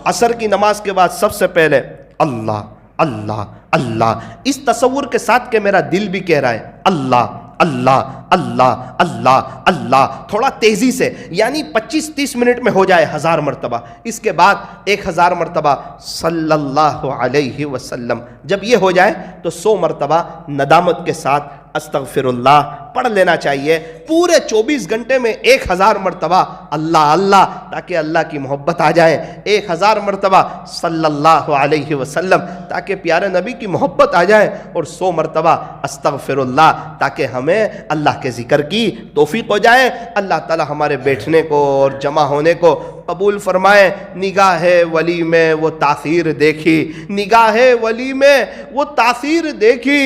عصر کی نماز کے بعد سب سے پہلے اللہ اللہ اللہ، اس تصور کے ساتھ کہ میرا دل بھی کہہ رہا ہے اللہ اللہ اللہ اللہ اللہ، تھوڑا تیزی سے، یعنی 25-30 منٹ میں ہو جائے 1000 مرتبہ۔ اس کے بعد 1000 مرتبہ صلی اللہ علیہ وسلم۔ جب یہ ہو جائے تو 100 مرتبہ ندامت کے ساتھ استغفر اللہ پڑھ لینا چاہیے۔ پورے 24 گھنٹے میں 1000 مرتبہ اللہ اللہ، تاکہ اللہ کی محبت آ جائے، 1000 مرتبہ صلی اللہ علیہ وسلم تاکہ پیارے نبی کی محبت آ جائے، اور 100 مرتبہ استغفر اللہ تاکہ ہمیں اللہ کے ذکر کی توفیق ہو جائے۔ اللہ تعالی ہمارے بیٹھنے کو اور جمع ہونے کو قبول فرمائے۔ نگاہ ولی میں وہ تاثیر دیکھی، نگاہ ولی میں وہ تاثیر دیکھی،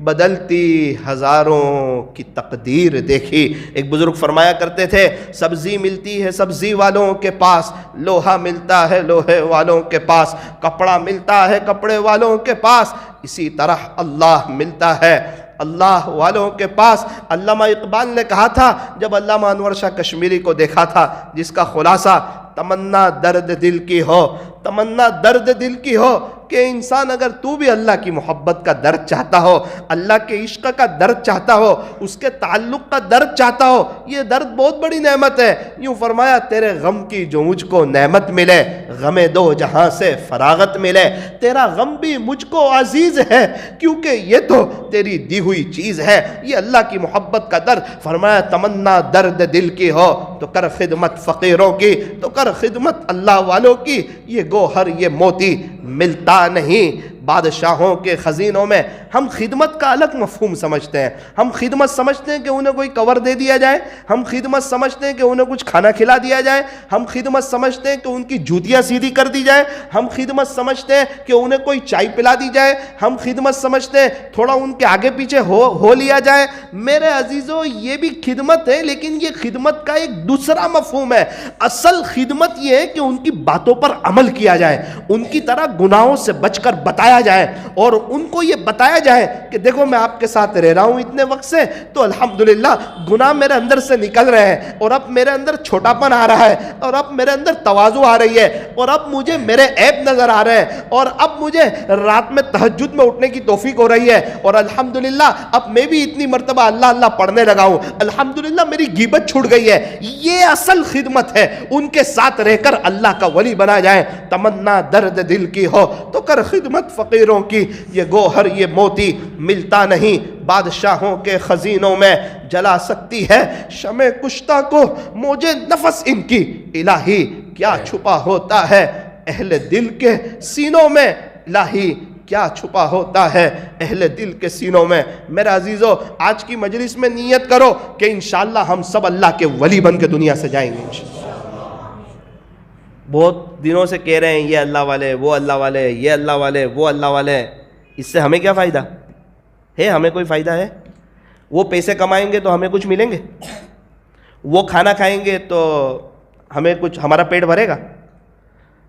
بدلتی ہزاروں کی تقدیر دیکھی۔ ایک بزرگ فرمایا کرتے تھے، سبزی ملتی ہے سبزی والوں کے پاس، لوہا ملتا ہے لوہے والوں کے پاس، کپڑا ملتا ہے کپڑے والوں کے پاس، اسی طرح اللہ ملتا ہے اللہ والوں کے پاس۔ علامہ اقبال نے کہا تھا جب علامہ انور شاہ کشمیری کو دیکھا تھا، جس کا خلاصہ تمنا درد دل کی ہو، تمنا درد دل کی ہو کہ انسان اگر تو بھی اللہ کی محبت کا درد چاہتا ہو، اللہ کے عشق کا درد چاہتا ہو، اس کے تعلق کا درد چاہتا ہو، یہ درد بہت بڑی نعمت ہے۔ یوں فرمایا تیرے غم کی جو مجھ کو نعمت ملے، غم دو جہاں سے فراغت ملے، تیرا غم بھی مجھ کو عزیز ہے کیونکہ یہ تو تیری دی ہوئی چیز ہے۔ یہ اللہ کی محبت کا درد۔ فرمایا تمنا درد دل کی ہو تو کر خدمت فقیروں کی، تو کر خدمت اللہ والوں کی، یہ گوہر یہ موتی ملتا نہیں بادشاہوں کے خزینوں میں۔ ہم خدمت کا الگ مفہوم سمجھتے ہیں، ہم خدمت سمجھتے ہیں کہ انہیں کوئی کور دے دیا جائے، ہم خدمت سمجھتے ہیں کہ انہیں کچھ کھانا کھلا دیا جائے، ہم خدمت سمجھتے ہیں کہ ان کی جوتیاں سیدھی کر دی جائے، ہم خدمت سمجھتے ہیں کہ انہیں کوئی چائے پلا دی جائے، ہم خدمت سمجھتے ہیں تھوڑا ان کے آگے پیچھے ہو لیا جائے۔ میرے عزیزو یہ بھی خدمت ہے، لیکن یہ خدمت کا ایک دوسرا مفہوم ہے۔ اصل خدمت یہ ہے کہ ان کی باتوں پر عمل کیا جائے، ان کی طرح گناہوں سے بچ کر بتایا جائے، اور ان کو یہ بتایا جائے کہ دیکھو میں آپ کے ساتھ رہ رہا ہوں اتنے وقت سے، تو الحمدللہ گناہ میرے اندر سے نکل رہے ہیں، اور اب میرے اندر چھوٹا پن آ رہا ہے، اور اب میرے اندر تواضع آ رہی ہے، اور اب مجھے میرے عیب نظر آ رہے ہیں، اور اب مجھے رات میں تہجد میں اٹھنے کی توفیق ہو رہی ہے، اور الحمدللہ اب میں بھی اتنی مرتبہ اللہ اللہ پڑھنے لگا ہوں، الحمدللہ میری غیبت چھوٹ گئی ہے۔ یہ اصل خدمت ہے، ان کے ساتھ رہ کر اللہ کا ولی بنا جائیں۔ تمنا درد دل کی ہو تو کر خدمت فقیروں کی، یہ گوہر یہ موتی ملتا نہیں بادشاہوں کے خزینوں میں، جلا سکتی ہے شمع کشتہ کو موجے نفس ان کی، الہی کیا چھپا ہوتا ہے اہل دل کے سینوں میں، الہی کیا چھپا ہوتا ہے اہل دل کے سینوں میں۔ میرے عزیزو آج کی مجلس میں نیت کرو کہ انشاءاللہ ہم سب اللہ کے ولی بن کے دنیا سے جائیں گے انشاءاللہ۔ بہت دنوں سے کہہ رہے ہیں یہ اللہ والے وہ اللہ والے، یہ اللہ والے وہ اللہ والے، اس سے ہمیں کیا فائدہ ہے؟ ہمیں کوئی فائدہ ہے؟ وہ پیسے کمائیں گے تو ہمیں کچھ ملیں گے؟ وہ کھانا کھائیں گے تو ہمیں کچھ، ہمارا پیٹ بھرے گا؟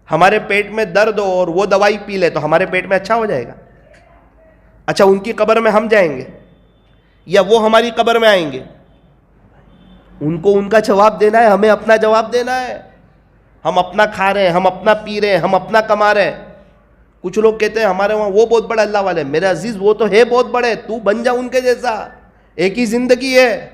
ہمارے پیٹ میں درد ہو اور وہ دوائی پی لے تو ہمارے پیٹ میں اچھا ہو جائے گا؟ اچھا ان کی قبر میں ہم جائیں گے یا وہ ہماری قبر میں آئیں گے؟ ان کو ان کا جواب دینا ہے، ہمیں اپنا جواب دینا ہے۔ ہم اپنا کھا رہے ہیں، ہم اپنا پی رہے ہیں، ہم اپنا کما رہے ہیں۔ کچھ لوگ کہتے ہیں ہمارے وہاں وہ بہت بڑے اللہ والے، میرے عزیز وہ تو ہے بہت بڑے، تو بن جا ان کے جیسا، ایک ہی زندگی ہے۔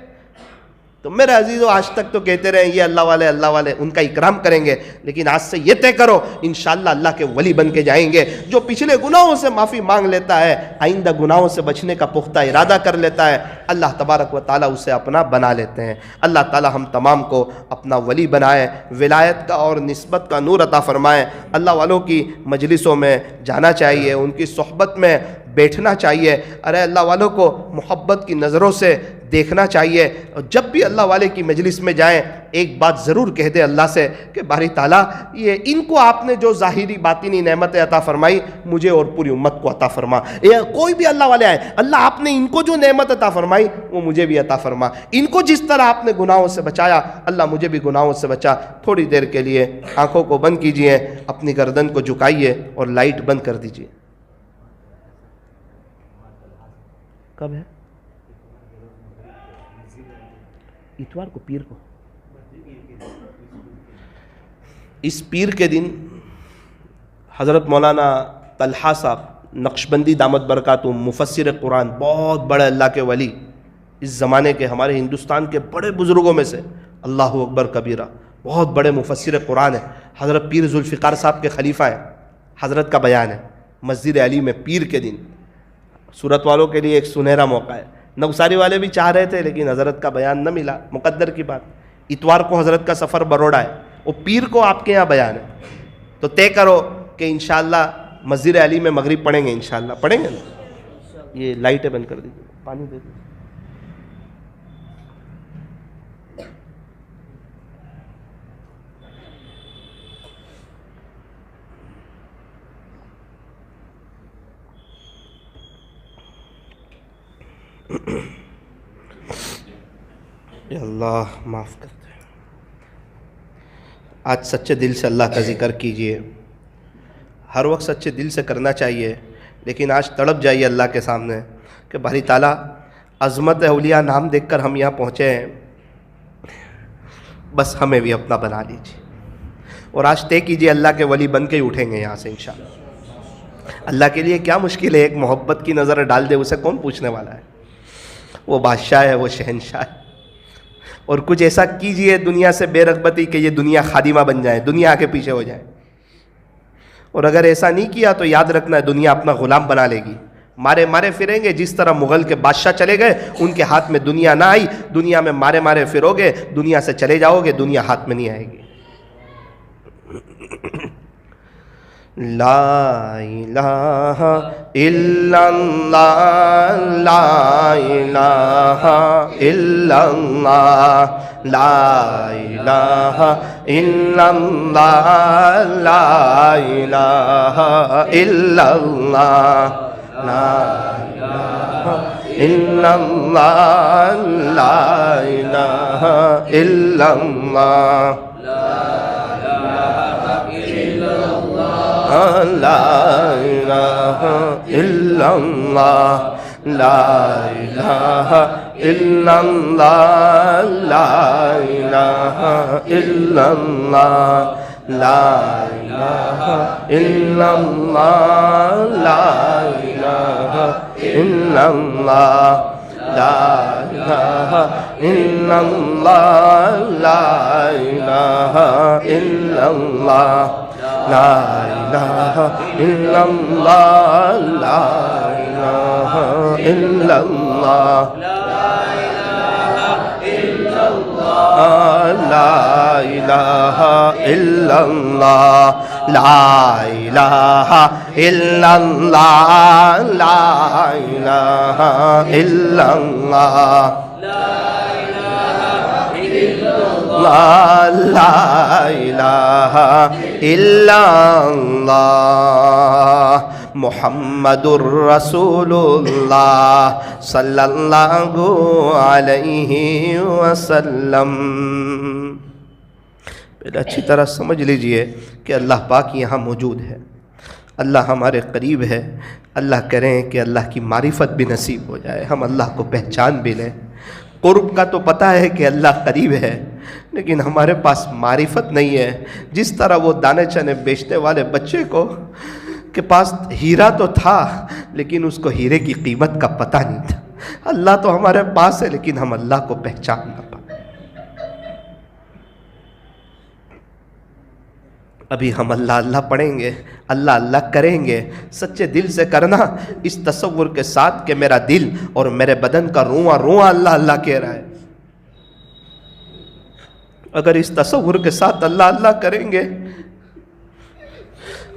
تو میرے عزیزو آج تک تو کہتے رہے یہ اللہ والے، ان کا اکرام کریں گے، لیکن آج سے یہ طے کرو انشاءاللہ اللہ کے ولی بن کے جائیں گے۔ جو پچھلے گناہوں سے معافی مانگ لیتا ہے، آئندہ گناہوں سے بچنے کا پختہ ارادہ کر لیتا ہے، اللہ تبارک و تعالیٰ اسے اپنا بنا لیتے ہیں۔ اللہ تعالیٰ ہم تمام کو اپنا ولی بنائے، ولایت کا اور نسبت کا نور عطا فرمائے۔ اللہ والوں کی مجلسوں میں جانا چاہیے، ان کی صحبت میں بیٹھنا چاہیے، ارے اللہ والوں کو محبت کی نظروں سے دیکھنا چاہیے، اور جب بھی اللہ والے کی مجلس میں جائیں ایک بات ضرور کہہ دے اللہ سے کہ باری تعالیٰ یہ ان کو آپ نے جو ظاہری باطنی نعمتیں عطا فرمائی مجھے اور پوری امت کو عطا فرما، یا کوئی بھی اللہ والے آئے، اللہ آپ نے ان کو جو نعمت عطا فرمائی وہ مجھے بھی عطا فرما، ان کو جس طرح آپ نے گناہوں سے بچایا اللہ مجھے بھی گناہوں سے بچا۔ تھوڑی دیر کے لیے آنکھوں کو بند کیجئے، اپنی گردن کو جھکائیے اور لائٹ بند کر دیجئے۔ کب ہے؟ اتوار کو، پیر کو، اس پیر کے دن حضرت مولانا طلحہ صاحب نقشبندی دامت برکاتہم، مفسر قرآن، بہت بڑے اللہ کے ولی، اس زمانے کے ہمارے ہندوستان کے بڑے بزرگوں میں سے، اللہ اکبر کبیرہ، بہت بڑے مفسر قرآن ہیں، حضرت پیر ذوالفقار صاحب کے خلیفہ ہیں۔ حضرت کا بیان ہے مسجد علی میں پیر کے دن، صورت والوں کے لیے ایک سنہرا موقع ہے، نوساری والے بھی چاہ رہے تھے لیکن حضرت کا بیان نہ ملا، مقدر کی بات۔ اتوار کو حضرت کا سفر بروڑا ہے، وہ پیر کو آپ کے یہاں بیان ہے، تو طے کرو کہ انشاءاللہ مسجد علی میں مغرب پڑھیں گے، انشاءاللہ پڑھیں گے نا؟ یہ لائٹیں بند کر دیجیے، پانی دے دیجیے۔ یا اللہ معاف کرتے، آج سچے دل سے اللہ کا ذکر کیجئے، ہر وقت سچے دل سے کرنا چاہیے، لیکن آج تڑپ جائیے اللہ کے سامنے کہ باری تعالیٰ عظمت اولیاء نام دیکھ کر ہم یہاں پہنچے ہیں، بس ہمیں بھی اپنا بنا لیجیے، اور آج طے کیجئے اللہ کے ولی بن کے ہی اٹھیں گے یہاں سے انشاءاللہ۔ اللہ کے لیے کیا مشکل ہے، ایک محبت کی نظر ڈال دے اسے کون پوچھنے والا ہے، وہ بادشاہ ہے، وہ شہنشاہ ہے۔ اور کچھ ایسا کیجئے دنیا سے بے رغبتی کہ یہ دنیا خادمہ بن جائے، دنیا کے پیچھے ہو جائے، اور اگر ایسا نہیں کیا تو یاد رکھنا ہے دنیا اپنا غلام بنا لے گی، مارے مارے پھریں گے، جس طرح مغل کے بادشاہ چلے گئے، ان کے ہاتھ میں دنیا نہ آئی، دنیا میں مارے مارے پھرو گے، دنیا سے چلے جاؤ گے، دنیا ہاتھ میں نہیں آئے گی۔ لا الہ الا اللہ، لا الہ الا اللہ، لا الہ الا اللہ، لا الہ الا اللہ، لا الہ الا اللہ، لا الہ الا اللہ، لا الہ الا اللہ، لا الہ الا اللہ، لا الہ الا اللہ، لا الہ الا اللہ، لا الہ الا اللہ، لا الہ الا اللہ، لا الہ الا اللہ، لا الہ الا اللہ، لا الہ الا اللہ، لا الہ الا اللہ، لا الہ الا اللہ، لا الہ الا اللہ، لا الہ الا اللہ، محمد الرسول اللہ صلی اللہ علیہ وسلم۔ پہلے اچھی طرح سمجھ لیجئے کہ اللہ پاک یہاں موجود ہے، اللہ ہمارے قریب ہے، اللہ کریں کہ اللہ کی معرفت بھی نصیب ہو جائے، ہم اللہ کو پہچان بھی لیں۔ قرب کا تو پتہ ہے کہ اللہ قریب ہے، لیکن ہمارے پاس معرفت نہیں ہے۔ جس طرح وہ دانے چنے بیچنے والے بچے کو کے پاس ہیرا تو تھا لیکن اس کو ہیرے کی قیمت کا پتہ نہیں تھا، اللہ تو ہمارے پاس ہے لیکن ہم اللہ کو پہچان نہ پائے۔ ابھی ہم اللہ اللہ پڑھیں گے، اللہ اللہ کریں گے، سچے دل سے کرنا، اس تصور کے ساتھ کہ میرا دل اور میرے بدن کا رواں رواں اللہ اللہ کہہ رہا ہے۔ اگر اس تصور کے ساتھ اللہ اللہ کریں گے،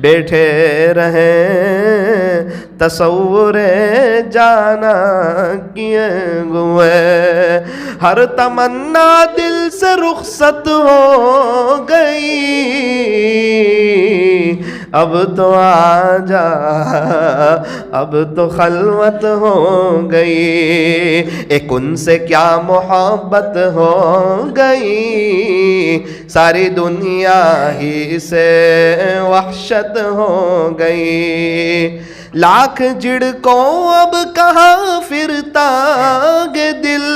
بیٹھے رہیں تصور جانا کیے ہوئے، ہر تمنا دل سے رخصت ہو گئی، اب تو آ جا اب تو خلوت ہو گئی، ایک ان سے کیا محبت ہو گئی، ساری دنیا ہی سے وحشت ہو گئی، لاکھ جھڑکوں اب کہاں پھرتا گے دل،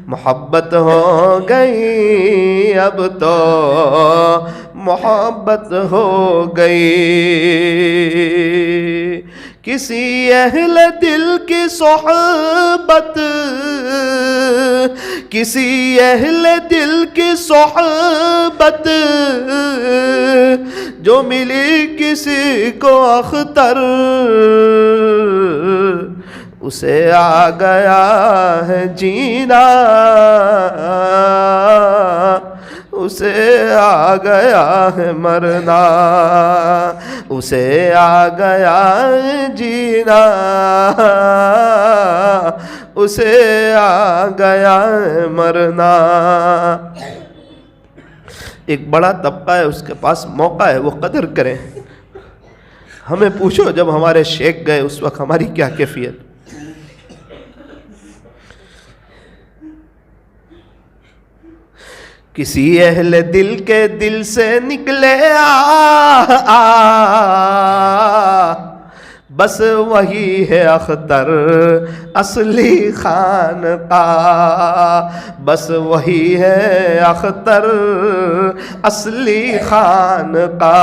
محبت ہو گئی اب تو محبت ہو گئی، کسی اہل دل کی صحبت، کسی اہل دل کی صحبت جو ملی کسی کو اختر، اسے آ گیا ہے جینا، اسے آ گیا ہے مرنا، اسے آ گیا ہے جینا، اسے آ گیا ہے مرنا۔ ایک بڑا طبقہ ہے، اس کے پاس موقع ہے، وہ قدر کریں۔ ہمیں پوچھو جب ہمارے شیخ گئے اس وقت ہماری کیا کیفیت؟ کسی اہل دل کے دل سے نکلے بس وہی ہے اختر اصلی خانقاہ، بس وہی ہے اختر اصلی خانقاہ۔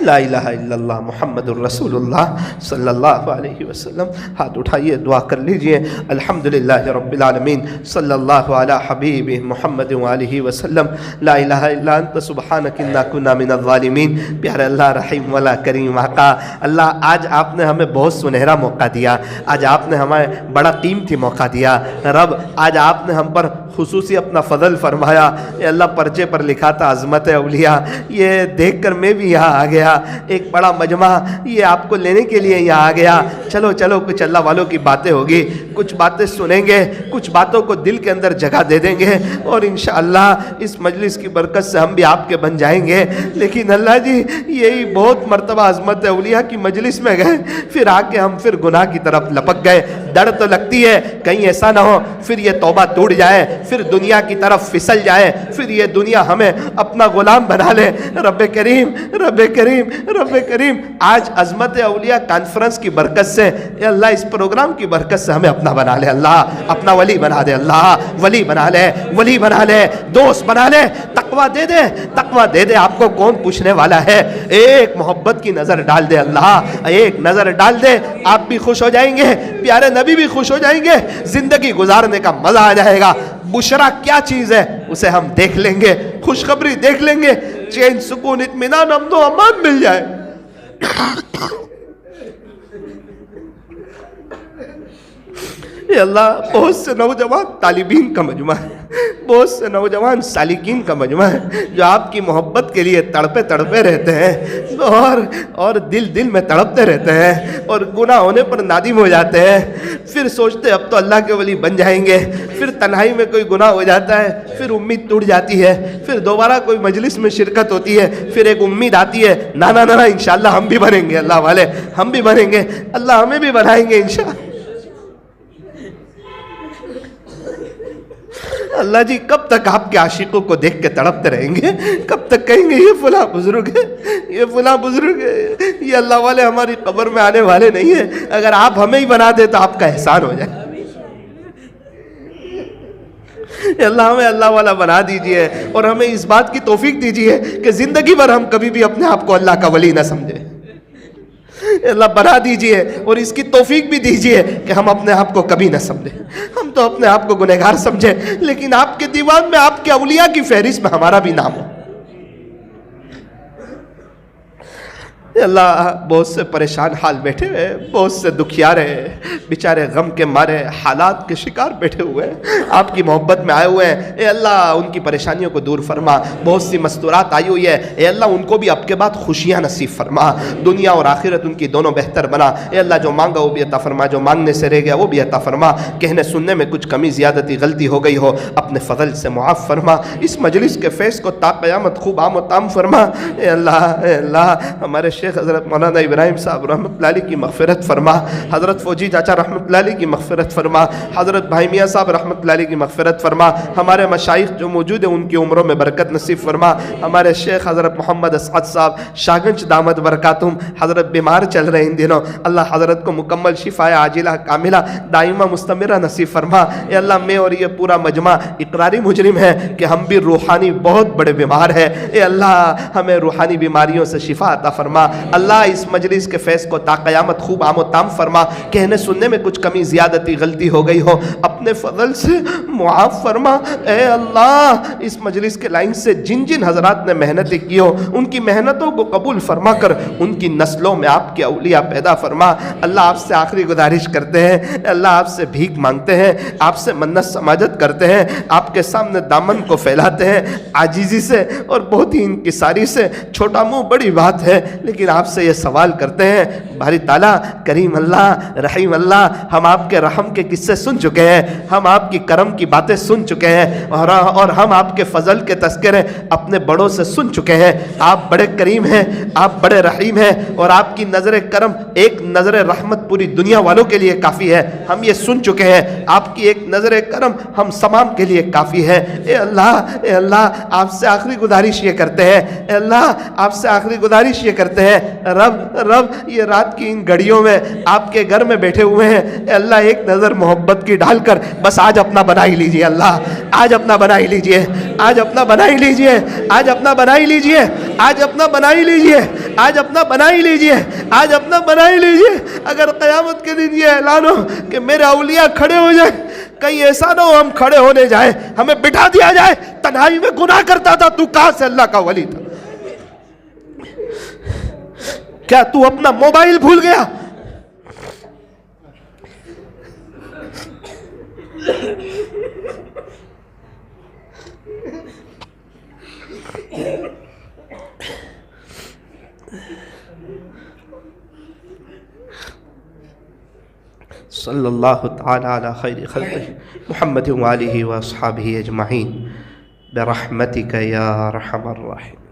لا الہ الا اللہ محمد الرسول اللہ صلی اللہ علیہ وسلم۔ ہاتھ اٹھائیے، دعا کر لیجئے۔ الحمدللہ رب العالمین، صلی اللہ علی حبیب محمد وآلہ وسلم۔ لا الہ الا انت سبحانک انا کنا من الظالمین۔ پیارے اللہ، رحیم والا کریم آقا، اللہ آج آپ نے ہمیں بہت سنہرا موقع دیا، آج آپ نے ہمیں بڑا قیمتی موقع دیا۔ رب آج آپ نے ہم پر خصوصی اپنا فضل فرمایا۔ اے اللہ، پرچے پر لکھا تھا عظمت اولیاء، یہ دیکھ کر میں بھی یہاں آ گیا۔ ایک بڑا مجمع یہ آپ کو لینے کے لیے یہاں آ گیا۔ چلو چلو، کچھ اللہ والوں کی باتیں ہوگی، کچھ باتیں سنیں گے، کچھ باتوں کو دل کے اندر جگہ دے دیں گے، اور انشاءاللہ اس مجلس کی برکت سے ہم بھی آپ کے بن جائیں گے۔ لیکن اللہ جی، یہی بہت مرتبہ عظمت اولیاء کی مجلس میں گئے، پھر آ کے ہم پھر گناہ کی طرف لپک گئے۔ ڈر تو لگتی ہے کہیں ایسا نہ ہو پھر یہ توبہ ٹوٹ جائے، پھر دنیا کی طرف پھسل جائے، پھر یہ دنیا ہمیں اپنا غلام بنا لے۔ رب کریم، رب کریم، رب کریم، آج عظمت اولیاء کانفرنس کی برکت سے، اے اللہ اس پروگرام کی برکت سے ہمیں اپنا بنا لے، اللہ اپنا ولی بنا دے، اللہ ولی بنا لے، ولی بنا لے، دوست بنا لے، تقویٰ دے دے، تقویٰ دے دے۔ آپ کو کون پوچھنے والا ہے؟ ایک محبت کی نظر ڈال دے اللہ، ایک نظر ڈال دے، آپ بھی خوش ہو جائیں گے، پیارے نبی بھی خوش ہو جائیں گے، زندگی گزارنے کا مزہ آ جائے گا۔ بشرا کیا چیز ہے اسے ہم دیکھ لیں گے، خوشخبری دیکھ لیں گے، چین سکون اطمینان امن و امان مل جائے۔ اے اللہ، بہت سے نوجوان طالبین کا مجمع ہے، بہت سے نوجوان سالکین کا مجمع ہے جو آپ کی محبت کے لیے تڑپے تڑپے رہتے ہیں، اور دل میں تڑپتے رہتے ہیں، اور گناہ ہونے پر نادم ہو جاتے ہیں، پھر سوچتے اب تو اللہ کے ولی بن جائیں گے، پھر تنہائی میں کوئی گناہ ہو جاتا ہے، پھر امید ٹوٹ جاتی ہے، پھر دوبارہ کوئی مجلس میں شرکت ہوتی ہے، پھر ایک امید آتی ہے، نا انشاءاللہ ہم بھی بنیں گے، اللہ والے ہم بھی بنیں گے، اللہ ہمیں بھی بنائیں گے انشاءاللہ۔ اللہ جی، کب تک آپ کے عاشقوں کو دیکھ کے تڑپتے رہیں گے؟ کب تک کہیں گے یہ فلاں بزرگ ہے، یہ فلاں بزرگ ہے؟ یہ اللہ والے ہماری قبر میں آنے والے نہیں ہیں، اگر آپ ہمیں ہی بنا دے تو آپ کا احسان ہو جائے۔ اللہ ہمیں اللہ والا بنا دیجئے، اور ہمیں اس بات کی توفیق دیجئے کہ زندگی بھر ہم کبھی بھی اپنے آپ کو اللہ کا ولی نہ سمجھیں۔ اللہ بنا دیجئے، اور اس کی توفیق بھی دیجئے کہ ہم اپنے آپ کو کبھی نہ سمجھیں۔ ہم تو اپنے آپ کو گنہگار سمجھیں، لیکن آپ کے دیوان میں، آپ کے اولیاء کی فہرست میں ہمارا بھی نام ہو۔ اے اللہ بہت سے پریشان حال بیٹھے ہوئے، بہت سے دکھیارے بیچارے غم کے مارے حالات کے شکار بیٹھے ہوئے آپ کی محبت میں آئے ہوئے ہیں، اے اللہ ان کی پریشانیوں کو دور فرما۔ بہت سی مستورات آئی ہوئی ہے، اے اللہ ان کو بھی اب کے بعد خوشیاں نصیب فرما، دنیا اور آخرت ان کی دونوں بہتر بنا۔ اے اللہ جو مانگا وہ بھی عطا فرما، جو مانگنے سے رہ گیا وہ بھی عطا فرما۔ کہنے سننے میں کچھ کمی زیادتی غلطی ہو گئی ہو اپنے فضل سے معاف فرما۔ اس مجلس کے فیض کو تا قیامت خوب عام و تام فرما۔ اے اللہ ہمارے شیخ حضرت مولانا ابراہیم صاحب رحمۃ اللہ علیہ کی مغفرت فرما، حضرت فوجی چاچا رحمۃ اللہ علیہ کی مغفرت فرما، حضرت بھائی میاں صاحب رحمۃ اللہ علیہ کی مغفرت فرما، ہمارے مشائخ جو موجود ہیں ان کی عمروں میں برکت نصیب فرما۔ ہمارے شیخ حضرت محمد اسعد صاحب شاگنج دامت برکاتہم حضرت بیمار چل رہے ان دنوں، اللہ حضرت کو مکمل شفا عاجلہ کاملہ دائمہ مستمرہ نصیب فرما۔ اے اللہ میں اور یہ پورا مجمع اقراری مجرم ہے کہ ہم بھی روحانی بہت بڑے بیمار ہیں، اے اللہ ہمیں روحانی بیماریوں سے شفا عطا فرما۔ اللہ اس مجلس کے فیض کو تا قیامت خوب عام و تام فرما۔ کہنے سننے میں کچھ کمی زیادتی غلطی ہو گئی ہو اپنے فضل سے معاف فرما۔ اے اللہ اس مجلس کے لائن سے جن جن حضرات نے محنتیں کی ہو ان کی محنتوں کو قبول فرما کر ان کی نسلوں میں آپ کے اولیاء پیدا فرما۔ اللہ آپ سے آخری گزارش کرتے ہیں، اللہ آپ سے بھیک مانگتے ہیں، آپ سے منت سماجت کرتے ہیں، آپ کے سامنے دامن کو پھیلاتے ہیں عاجزی سے اور بہت ہی انکساری سے۔ چھوٹا منہ بڑی بات ہے لیکن آپ سے یہ سوال کرتے ہیں، باری تعالیٰ کریم اللہ رحیم اللہ، ہم آپ کے رحم کے قصے سن چکے ہیں، ہم آپ کی کرم کی باتیں سن چکے ہیں اور ہم آپ کے فضل کے تذکرے اپنے بڑوں سے سن چکے ہیں۔ آپ بڑے کریم ہیں، آپ بڑے رحیم ہیں اور آپ کی نظر کرم ایک نظر رحمت پوری دنیا والوں کے لیے کافی ہے، ہم یہ سن چکے ہیں۔ آپ کی ایک نظر کرم ہم تمام کے لیے کافی ہے۔ اے اللہ آپ سے آخری گزارش یہ کرتے ہیں، اے اللہ آپ سے آخری گزارش یہ کرتے ہیں، رب یہ رات کی ان گھڑیوں میں آپ کے گھر میں بیٹھے ہوئے ہیں، اے اللہ ایک نظر محبت کی ڈال کر بس آج اپنا بنا ہی لیجئے، اللہ آج اپنا بنا ہی لیجئے، آج اپنا بنا ہی لیجئے، آج اپنا بنا ہی لیجئے، آج اپنا بنا ہی لیجئے، آج اپنا بنا ہی لیجئے، آج اپنا بنا ہی لیجئے۔ اگر قیامت کے دن یہ اعلان ہو کہ میرے اولیاء کھڑے ہو جائیں، کہیں ایسا نہ ہو ہم کھڑے ہونے جائیں ہمیں بٹھا دیا جائے تنہائی میں گناہ کرتا تھا تو کہاں سے اللہ کا ولی تھا؟ کیا تو اپنا موبائل بھول گیا؟ صلی اللہ تعالی علی خیر خلقہ محمد وآلہ واصحابہ اجمعین برحمتک یا ارحم الراحمین۔